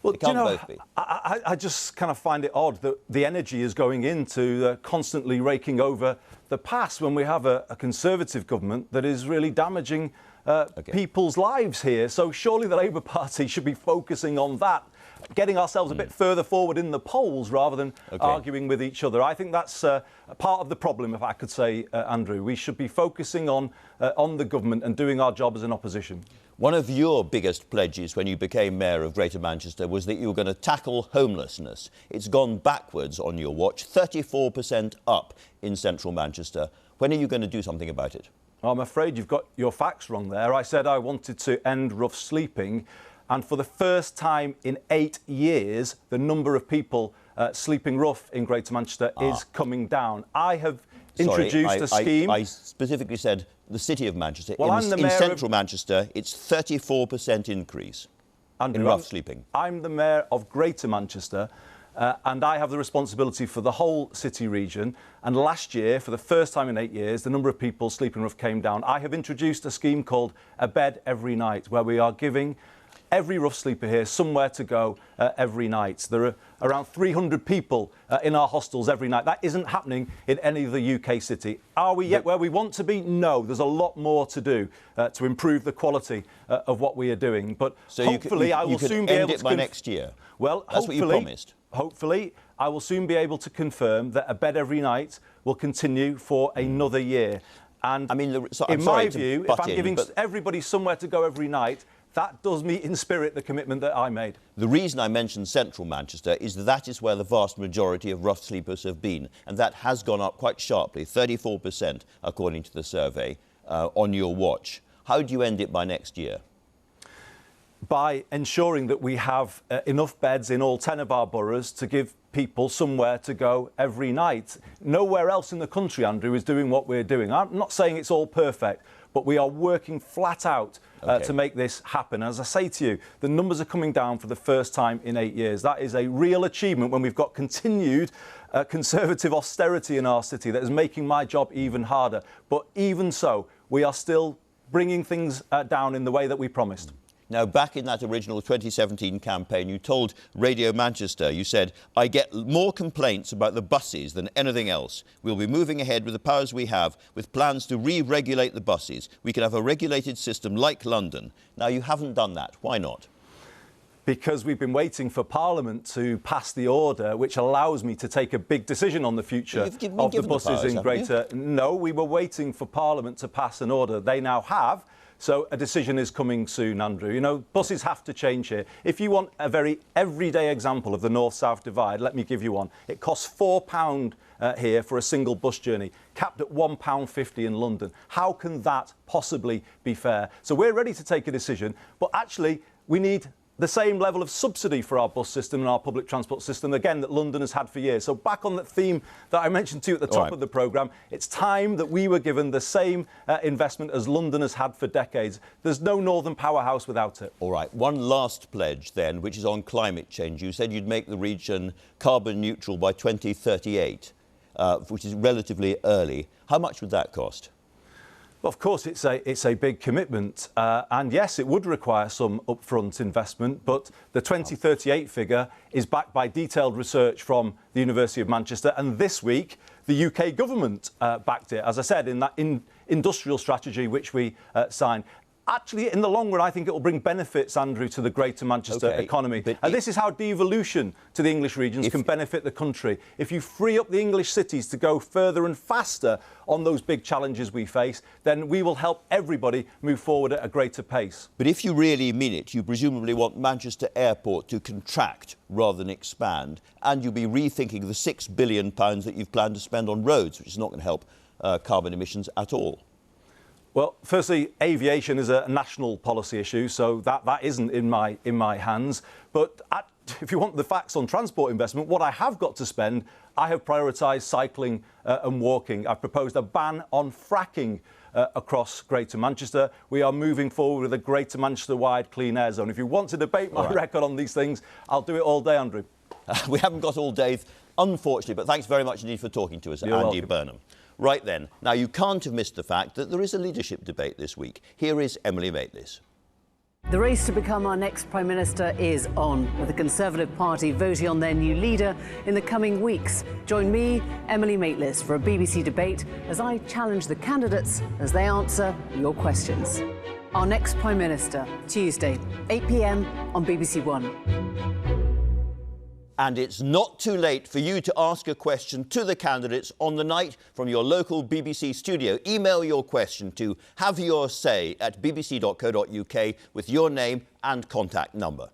Well, It can't both be. I just kind of find it odd that the energy is going into constantly raking over the past when we have a Conservative government that is really damaging people's lives here. So surely the Labour Party should be focusing on that, getting ourselves a bit further forward in the polls rather than arguing with each other. I think that's part of the problem, if I could say, Andrew. We should be focusing on the government and doing our job as an opposition. One of your biggest pledges when you became Mayor of Greater Manchester was that you were going to tackle homelessness. It's gone backwards on your watch, 34% up in central Manchester. When are you going to do something about it? I'm afraid you've got your facts wrong there. I said I wanted to end rough sleeping, and for the first time in 8 years, the number of people sleeping rough in Greater Manchester is coming down. I have introduced a scheme. I specifically said the City of Manchester. Well, in central Manchester, it's 34% increase in rough sleeping. I'm the Mayor of Greater Manchester, and I have the responsibility for the whole city region. And last year, for the first time in 8 years, the number of people sleeping rough came down. I have introduced a scheme called A Bed Every Night, where we are giving every rough sleeper here somewhere to go every night. There are around 300 people in our hostels every night. That isn't happening in any other UK city. Are we yet where we want to be? No. There's a lot more to do to improve the quality of what we are doing. But so hopefully I will soon be able to... end it by next year? Well, that's what you promised. Hopefully, I will soon be able to confirm that a bed every night will continue for another year. And I mean, in my view, if I'm giving everybody somewhere to go every night, that does meet in spirit the commitment that I made. The reason I mentioned central Manchester is that is where the vast majority of rough sleepers have been, and that has gone up quite sharply, 34% according to the survey, on your watch. How do you end it by next year? By ensuring that we have enough beds in all 10 of our boroughs to give people somewhere to go every night. Nowhere else in the country, Andrew, is doing what we're doing. I'm not saying it's all perfect, but we are working flat out to make this happen. As I say to you, the numbers are coming down for the first time in 8 years. That is a real achievement when we've got continued conservative austerity in our city that is making my job even harder. But even so, we are still bringing things down in the way that we promised. Now, back in that original 2017 campaign, you told Radio Manchester, you said, I get more complaints about the buses than anything else. We'll be moving ahead with the powers we have, with plans to re-regulate the buses. We can have a regulated system like London. Now, you haven't done that. Why not? Because we've been waiting for Parliament to pass the order which allows me to take a big decision on the future of the buses in Greater... No, we were waiting for Parliament to pass an order. They now have. So a decision is coming soon, Andrew. You know, buses have to change here. If you want a very everyday example of the north-south divide, let me give you one. It costs £4 here for a single bus journey, capped at £1.50 in London. How can that possibly be fair? So we're ready to take a decision, but actually we need the same level of subsidy for our bus system and our public transport system, again, that London has had for years. So back on that theme that I mentioned to you at the top of the programme, it's time that we were given the same investment as London has had for decades. There's no northern powerhouse without it. All right, one last pledge then, which is on climate change. You said you'd make the region carbon neutral by 2038, which is relatively early. How much would that cost? Well, of course, it's a big commitment. And yes, it would require some upfront investment. But the 2038 figure is backed by detailed research from the University of Manchester. And this week, the UK government backed it, as I said, in that industrial strategy which we signed. Actually, in the long run, I think it will bring benefits, Andrew, to the Greater Manchester economy. And this is how devolution to the English regions can benefit the country. If you free up the English cities to go further and faster on those big challenges we face, then we will help everybody move forward at a greater pace. But if you really mean it, you presumably want Manchester Airport to contract rather than expand, and you'll be rethinking the £6 billion that you've planned to spend on roads, which is not going to help carbon emissions at all. Well, firstly, aviation is a national policy issue, so that isn't in my hands. But if you want the facts on transport investment, what I have got to spend, I have prioritised cycling and walking. I've proposed a ban on fracking across Greater Manchester. We are moving forward with a Greater Manchester-wide clean air zone. If you want to debate my record on these things, I'll do it all day, Andrew. We haven't got all day, unfortunately, but thanks very much indeed for talking to us, Andy Burnham. Right then, now you can't have missed the fact that there is a leadership debate this week. Here is Emily Maitlis. The race to become our next Prime Minister is on, with the Conservative Party voting on their new leader in the coming weeks. Join me, Emily Maitlis, for a BBC debate as I challenge the candidates as they answer your questions. Our next Prime Minister, Tuesday, 8 p.m. on BBC One. And it's not too late for you to ask a question to the candidates on the night from your local BBC studio. Email your question to haveyoursay@bbc.co.uk with your name and contact number.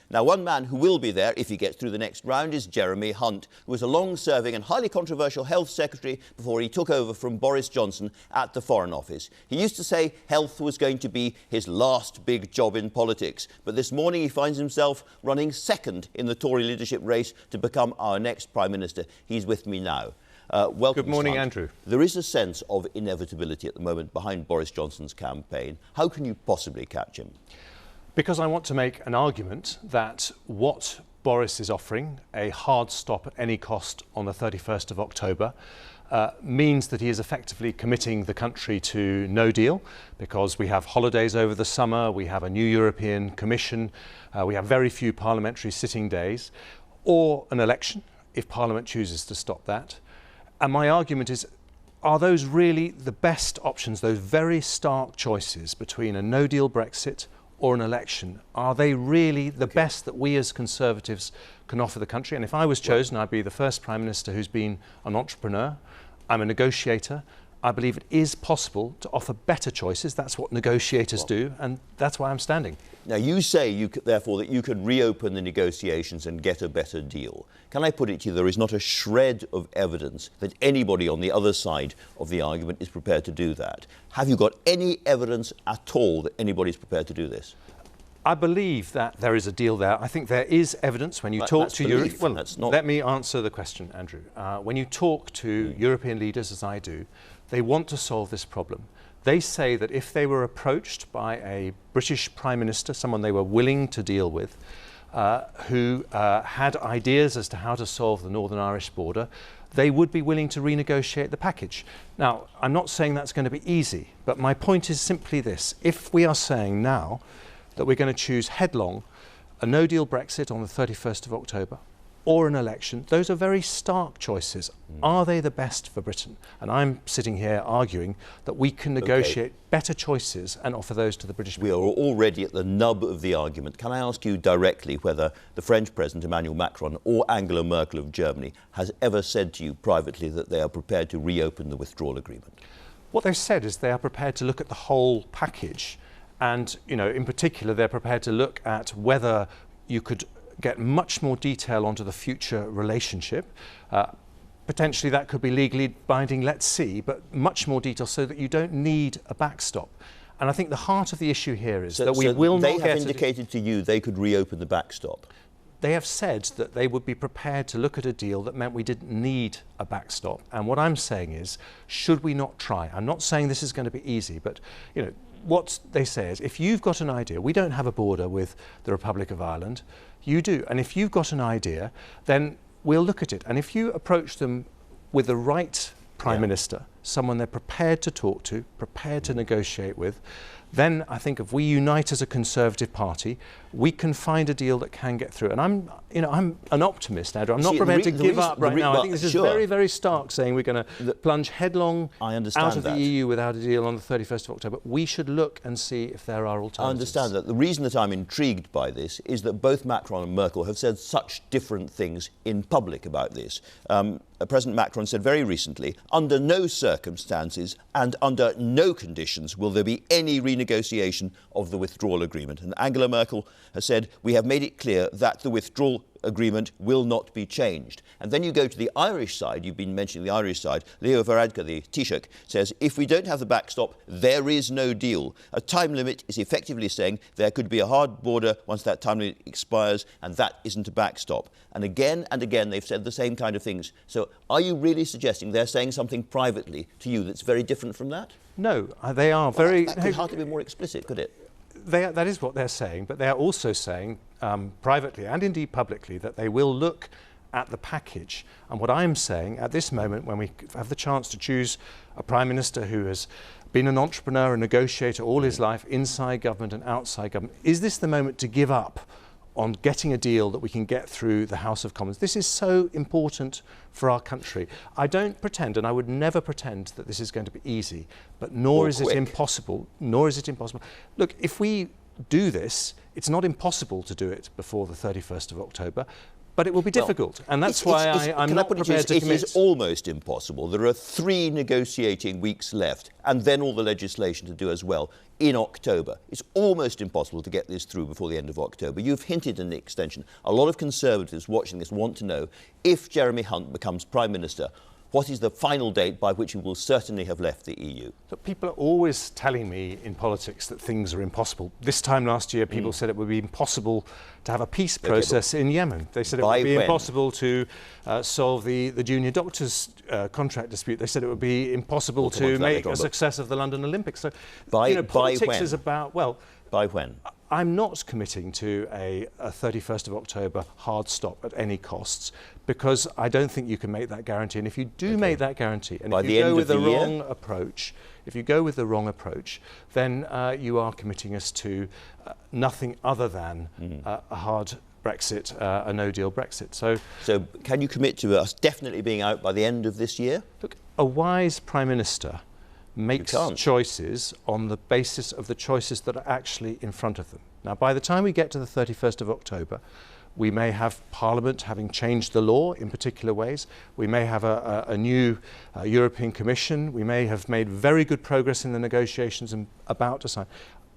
Now, one man who will be there if he gets through the next round is Jeremy Hunt, who was a long-serving and highly controversial Health Secretary before he took over from Boris Johnson at the Foreign Office. He used to say health was going to be his last big job in politics, but this morning he finds himself running second in the Tory leadership race to become our next Prime Minister. He's with me now. Welcome. Good morning, Hunt. Andrew. There is a sense of inevitability at the moment behind Boris Johnson's campaign. How can you possibly catch him? Because I want to make an argument that what Boris is offering, a hard stop at any cost on the 31st of October, means that he is effectively committing the country to no deal, because we have holidays over the summer, we have a new European Commission, we have very few parliamentary sitting days, or an election if Parliament chooses to stop that. And my argument is, are those really the best options, those very stark choices between a no-deal Brexit or an election? Are they really the best that we as Conservatives can offer the country? And if I was chosen, I'd be the first Prime Minister who's been an entrepreneur. I'm a negotiator. I believe it is possible to offer better choices. That's what negotiators do, and that's why I'm standing. Now, you say, therefore, that you could reopen the negotiations and get a better deal. Can I put it to you, there is not a shred of evidence that anybody on the other side of the argument is prepared to do that. Have you got any evidence at all that anybody's prepared to do this? I believe that there is a deal there. I think there is evidence when you talk to Europe. Well, let me answer the question, Andrew. When you talk to European leaders, as I do, they want to solve this problem. They say that if they were approached by a British Prime Minister, someone they were willing to deal with, who had ideas as to how to solve the Northern Irish border, they would be willing to renegotiate the package. Now, I'm not saying that's going to be easy, but my point is simply this. If we are saying now that we're going to choose headlong a no-deal Brexit on the 31st of October, or an election, those are very stark choices. Are they the best for Britain? And I'm sitting here arguing that we can negotiate better choices and offer those to the British people. We are already at the nub of the argument. Can I ask you directly whether the French President Emmanuel Macron or Angela Merkel of Germany has ever said to you privately that they are prepared to reopen the withdrawal agreement? What they've said is they are prepared to look at the whole package, and, you know, in particular, they're prepared to look at whether you could get much more detail onto the future relationship. Potentially that could be legally binding, let's see, but much more detail so that you don't need a backstop. And I think the heart of the issue here is that we will not get... They have indicated to you they could reopen the backstop. They have said that they would be prepared to look at a deal that meant we didn't need a backstop. And what I'm saying is, should we not try? I'm not saying this is going to be easy, but, you know, what they say is, if you've got an idea, we don't have a border with the Republic of Ireland, you do. And if you've got an idea, then we'll look at it. And if you approach them with the right Prime Minister, someone they're prepared to talk to, prepared to negotiate with, then I think if we unite as a Conservative Party, we can find a deal that can get through. And I'm an optimist, Andrew. I'm not prepared to give up right now. I think this is very, very stark, saying we're going to plunge headlong out of the EU without a deal on the 31st of October. We should look and see if there are alternatives. I understand that. The reason that I'm intrigued by this is that both Macron and Merkel have said such different things in public about this. President Macron said very recently, under no circumstances and under no conditions will there be any renegotiation of the withdrawal agreement. And Angela Merkel has said, we have made it clear that the withdrawal agreement will not be changed. And then you go to the Irish side, you've been mentioning the Irish side, Leo Varadkar, the Taoiseach, says, if we don't have the backstop, there is no deal. A time limit is effectively saying there could be a hard border once that time limit expires, and that isn't a backstop. And again they've said the same kind of things. So are you really suggesting they're saying something privately to you that's very different from that? No, they are very... That could hardly be more explicit, could it? That is what they're saying, but they are also saying privately and indeed publicly that they will look at the package. And what I'm saying at this moment, when we have the chance to choose a Prime Minister who has been an entrepreneur and negotiator all his life, inside government and outside government, is this the moment to give up on getting a deal that we can get through the House of Commons? This is so important for our country. I don't pretend, and I would never pretend, that this is going to be easy, but nor is it impossible. Look, if we do this, it's not impossible to do it before the 31st of October, but it will be difficult. And that's why I'm not prepared to commit. It is almost impossible. There are 3 negotiating weeks left, and then all the legislation to do as well in October. It's almost impossible to get this through before the end of October. You've hinted at an extension. A lot of Conservatives watching this want to know, if Jeremy Hunt becomes Prime Minister, what is the final date by which he will certainly have left the EU? Look, people are always telling me in politics that things are impossible. This time last year, people said it would be impossible to have a peace process in Yemen. They said it would be impossible to solve the junior doctors' contract dispute. They said it would be impossible to make a success of the London Olympics. So, politics is about, By when? I'm not committing to a 31st of October hard stop at any costs, because I don't think you can make that guarantee. And if you do make that guarantee, and if you go with the wrong approach, then you are committing us to nothing other than a hard Brexit, a no-deal Brexit. So can you commit to us definitely being out by the end of this year? Look, a wise Prime Minister makes choices on the basis of the choices that are actually in front of them. Now, by the time we get to the 31st of October, we may have Parliament having changed the law in particular ways. We may have a new European Commission. We may have made very good progress in the negotiations and about to sign.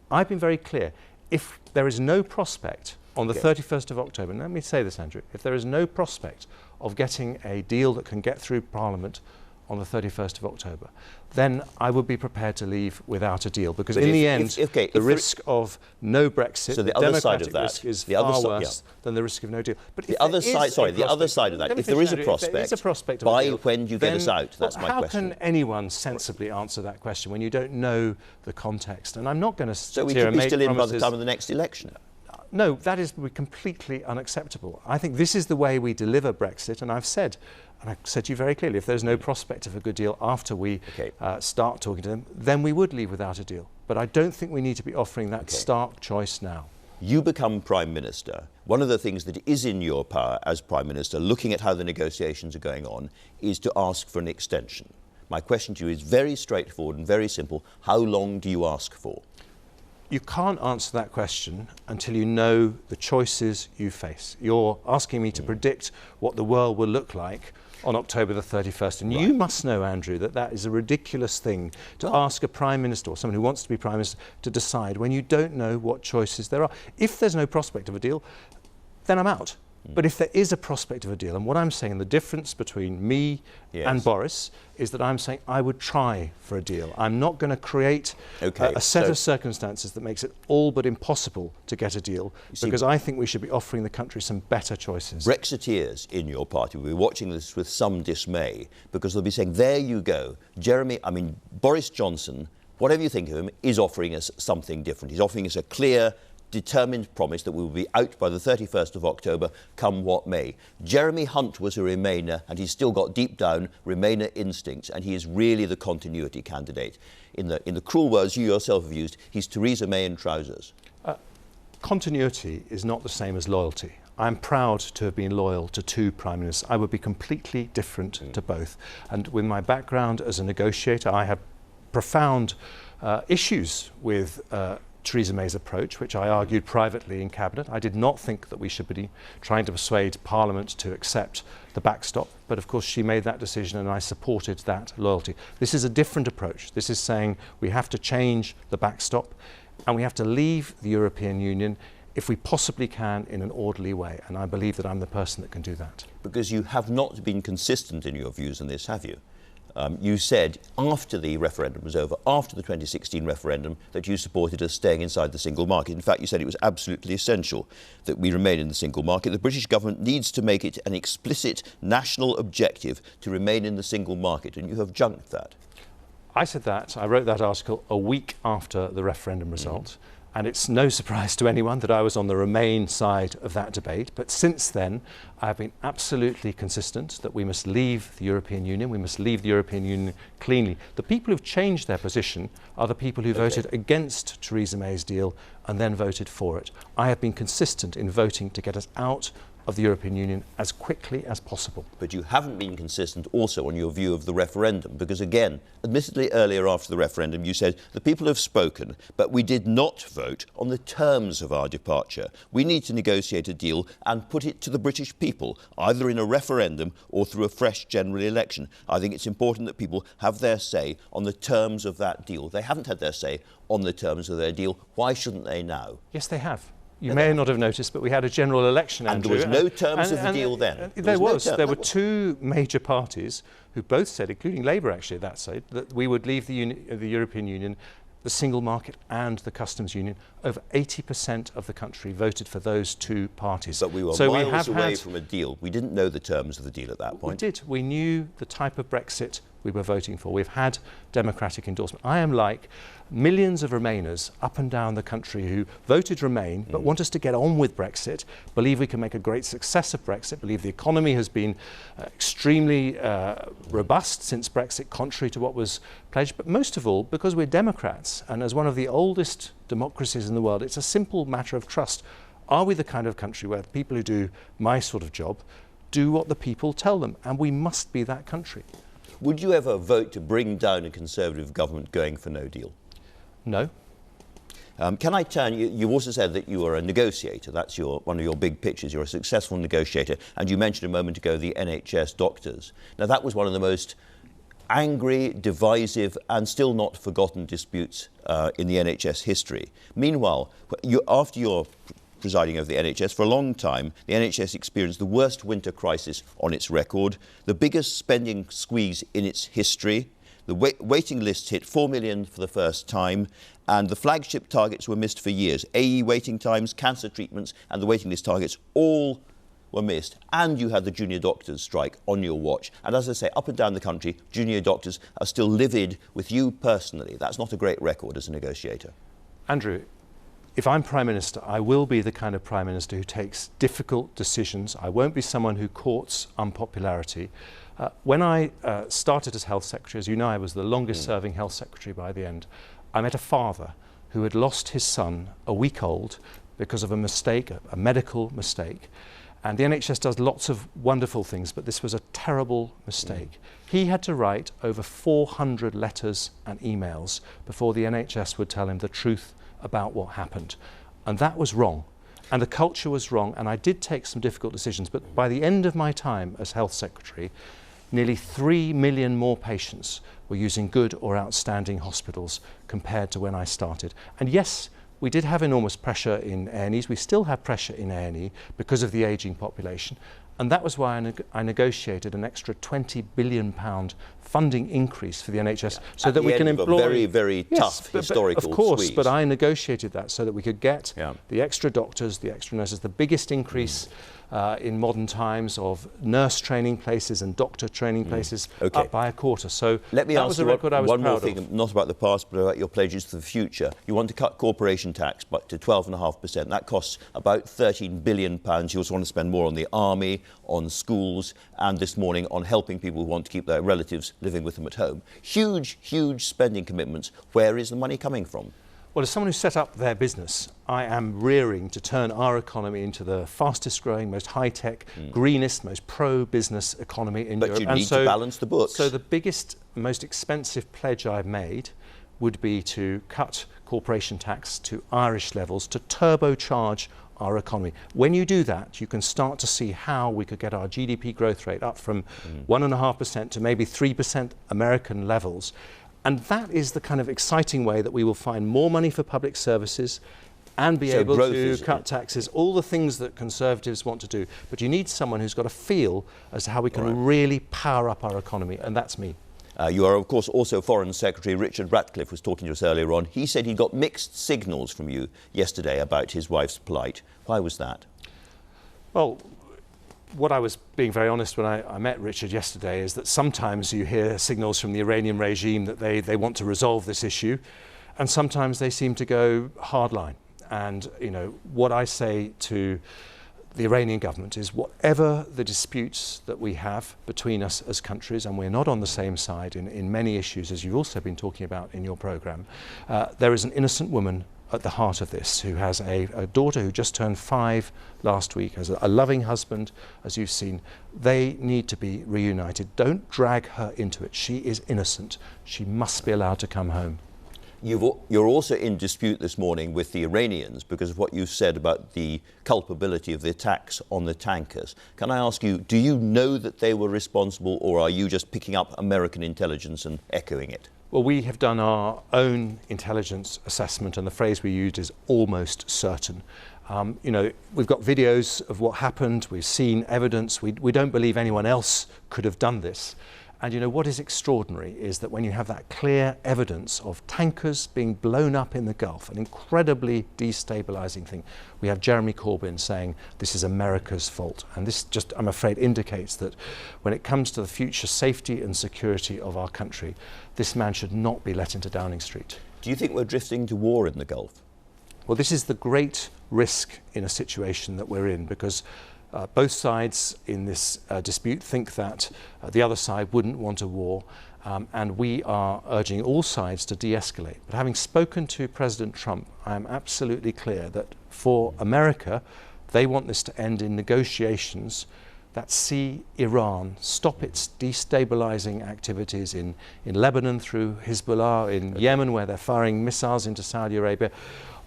I've been very clear. If there is no prospect on the 31st of October, and let me say this, Andrew, if there is no prospect of getting a deal that can get through Parliament on the 31st of October, then I would be prepared to leave without a deal, because in the end, the risk of no Brexit, so the other side of that risk is far worse than the risk of no deal. But the other side, the other side of that, if there is a prospect, by when do you get us out? That's my question. How can anyone sensibly answer that question when you don't know the context? And I'm not going to So we could be still in by the time of the next election. No, that is completely unacceptable. I think this is the way we deliver Brexit, and I've said to you very clearly, if there's no prospect of a good deal after we start talking to them, then we would leave without a deal. But I don't think we need to be offering that stark choice now. You become Prime Minister. One of the things that is in your power as Prime Minister, looking at how the negotiations are going on, is to ask for an extension. My question to you is very straightforward and very simple. How long do you ask for? You can't answer that question until you know the choices you face. You're asking me to predict what the world will look like on October the 31st. And you must know, Andrew, that that is a ridiculous thing to ask a Prime Minister or someone who wants to be Prime Minister to decide when you don't know what choices there are. If there's no prospect of a deal, then I'm out. But if there is a prospect of a deal, and what I'm saying, the difference between me and Boris is that I'm saying I would try for a deal. I'm not going to create a set of circumstances that makes it all but impossible to get a deal, because I think we should be offering the country some better choices. Brexiteers in your party will be watching this with some dismay, because they'll be saying, there you go, Boris Johnson, whatever you think of him, is offering us something different. He's offering us a clear, determined promise that we will be out by the 31st of October, come what may. Jeremy Hunt was a Remainer, and he's still got deep down Remainer instincts, and he is really the continuity candidate. In the cruel words you yourself have used, he's Theresa May in trousers. Continuity is not the same as loyalty. I'm proud to have been loyal to two Prime Ministers. I would be completely different to both. And with my background as a negotiator, I have profound issues with Theresa May's approach, which I argued privately in Cabinet. I did not think that we should be trying to persuade Parliament to accept the backstop, but of course she made that decision and I supported that loyalty. This is a different approach. This is saying we have to change the backstop and we have to leave the European Union if we possibly can in an orderly way, and I believe that I'm the person that can do that. Because you have not been consistent in your views on this, have you? You said after the referendum was over, after the 2016 referendum, that you supported us staying inside the single market. In fact, you said it was absolutely essential that we remain in the single market. The British government needs to make it an explicit national objective to remain in the single market, and you have junked that. I said that, I wrote that article a week after the referendum result. And it's no surprise to anyone that I was on the Remain side of that debate. But since then, I've been absolutely consistent that we must leave the European Union. We must leave the European Union cleanly. The people who've changed their position are the people who voted against Theresa May's deal and then voted for it. I have been consistent in voting to get us out of the European Union as quickly as possible. But you haven't been consistent also on your view of the referendum, because again, admittedly earlier after the referendum you said the people have spoken, but we did not vote on the terms of our departure. We need to negotiate a deal and put it to the British people, either in a referendum or through a fresh general election. I think it's important that people have their say on the terms of that deal. They haven't had their say on the terms of their deal. Why shouldn't they now? Yes, they have. You may not have noticed, but we had a general election, Andrew. And there was no terms of the deal then? There were two major parties who both said, including Labour actually at that stage, that we would leave the European Union, the single market and the customs union. Over 80% of the country voted for those two parties. But we were miles away from a deal. We didn't know the terms of the deal at that point. We did. We knew the type of Brexit we were voting for. We've had democratic endorsement. I am like millions of Remainers up and down the country who voted Remain but want us to get on with Brexit, believe we can make a great success of Brexit, believe the economy has been extremely robust since Brexit, contrary to what was pledged, but most of all because we're Democrats, and as one of the oldest democracies in the world, it's a simple matter of trust. Are we the kind of country where the people who do my sort of job do what the people tell them? And we must be that country. Would you ever vote to bring down a Conservative government going for no deal? No. Can I turn, you also said that you are a negotiator. That's one of your big pictures. You're a successful negotiator. And you mentioned a moment ago the NHS doctors. Now, that was one of the most angry, divisive and still not forgotten disputes in the NHS history. Meanwhile, after your presiding over the NHS for a long time, the NHS experienced the worst winter crisis on its record, the biggest spending squeeze in its history. The waiting lists hit 4 million for the first time, and the flagship targets were missed for years. AE waiting times, cancer treatments and the waiting list targets all were missed. And you had the junior doctors strike on your watch. And as I say, up and down the country, junior doctors are still livid with you personally. That's not a great record as a negotiator. Andrew, if I'm Prime Minister, I will be the kind of Prime Minister who takes difficult decisions. I won't be someone who courts unpopularity. When I started as Health Secretary, as you know, I was the longest serving Health Secretary by the end. I met a father who had lost his son a week old because of a mistake, a medical mistake. And the NHS does lots of wonderful things, but this was a terrible mistake. He had to write over 400 letters and emails before the NHS would tell him the truth about what happened. And that was wrong. And the culture was wrong. And I did take some difficult decisions. But by the end of my time as Health Secretary, nearly 3 million more patients were using good or outstanding hospitals compared to when I started. And yes, we did have enormous pressure in A&Es. We still have pressure in A&E because of the ageing population. And that was why I negotiated an extra £20 billion funding increase for the NHS so that we can employ... a very, very tough historical of course, squeeze. but I negotiated that so that we could get the extra doctors, the extra nurses, the biggest increase in modern times of nurse training places and doctor training places up by a quarter. So let me ask you one more thing, of. Not about the past, but about your pledges for the future. You want to cut corporation tax to 12.5%. That costs about £13 billion. You also want to spend more on the army, on schools, and this morning on helping people who want to keep their relatives living with them at home. Huge, huge spending commitments. Where is the money coming from? Well, as someone who set up their business, I am rearing to turn our economy into the fastest growing, most high-tech, greenest, most pro-business economy in Europe. But you need to balance the books. So the biggest, most expensive pledge I've made would be to cut corporation tax to Irish levels to turbocharge our economy. When you do that, you can start to see how we could get our GDP growth rate up from 1.5% to maybe 3% American levels. And that is the kind of exciting way that we will find more money for public services and be able to cut taxes, all the things that Conservatives want to do. But you need someone who's got a feel as to how we can really power up our economy, and that's me. You are, of course, also Foreign Secretary. Richard Ratcliffe was talking to us earlier on. He said he got mixed signals from you yesterday about his wife's plight. Why was that? Well, what I was being very honest when I met Richard yesterday is that sometimes you hear signals from the Iranian regime that they want to resolve this issue, and sometimes they seem to go hardline. And, you know, what I say to the Iranian government is whatever the disputes that we have between us as countries, and we're not on the same side in many issues, as you've also been talking about in your programme, there is an innocent woman at the heart of this who has a daughter who just turned 5 last week, has a loving husband, as you've seen. They need to be reunited. Don't drag her into it. She is innocent. She must be allowed to come home. You're also in dispute this morning with the Iranians because of what you've said about the culpability of the attacks on the tankers. Can I ask you, do you know that they were responsible, or are you just picking up American intelligence and echoing it? Well, we have done our own intelligence assessment, and the phrase we used is almost certain. You know, we've got videos of what happened, we've seen evidence, we don't believe anyone else could have done this. And you know what is extraordinary is that when you have that clear evidence of tankers being blown up in the Gulf, an incredibly destabilising thing, we have Jeremy Corbyn saying this is America's fault. And this just, I'm afraid, indicates that when it comes to the future safety and security of our country, this man should not be let into Downing Street. Do you think we're drifting to war in the Gulf? Well, this is the great risk in a situation that we're in, because both sides in this dispute think that the other side wouldn't want a war, and we are urging all sides to de-escalate. But having spoken to President Trump, I am absolutely clear that for America, they want this to end in negotiations that see Iran stop its destabilising activities in Lebanon through Hezbollah, in Yemen where they're firing missiles into Saudi Arabia,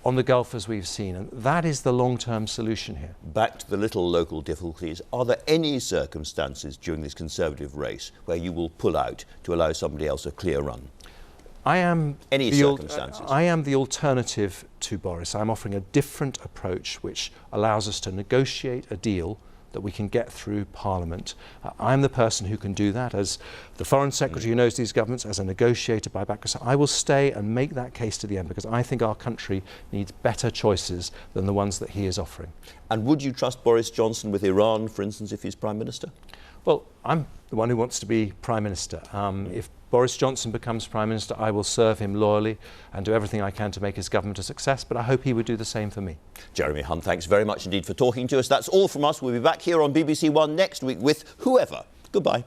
on the Gulf as we've seen. And that is the long-term solution here. Back to the little local difficulties. Are there any circumstances during this Conservative race where you will pull out to allow somebody else a clear run? I am the alternative to Boris. I'm offering a different approach which allows us to negotiate a deal that we can get through Parliament. I'm the person who can do that as the Foreign Secretary who knows these governments, as a negotiator by background. So I will stay and make that case to the end, because I think our country needs better choices than the ones that he is offering. And would you trust Boris Johnson with Iran, for instance, if he's Prime Minister? Well, I'm the one who wants to be Prime Minister. If Boris Johnson becomes Prime Minister, I will serve him loyally and do everything I can to make his government a success, but I hope he would do the same for me. Jeremy Hunt, thanks very much indeed for talking to us. That's all from us. We'll be back here on BBC One next week with whoever. Goodbye.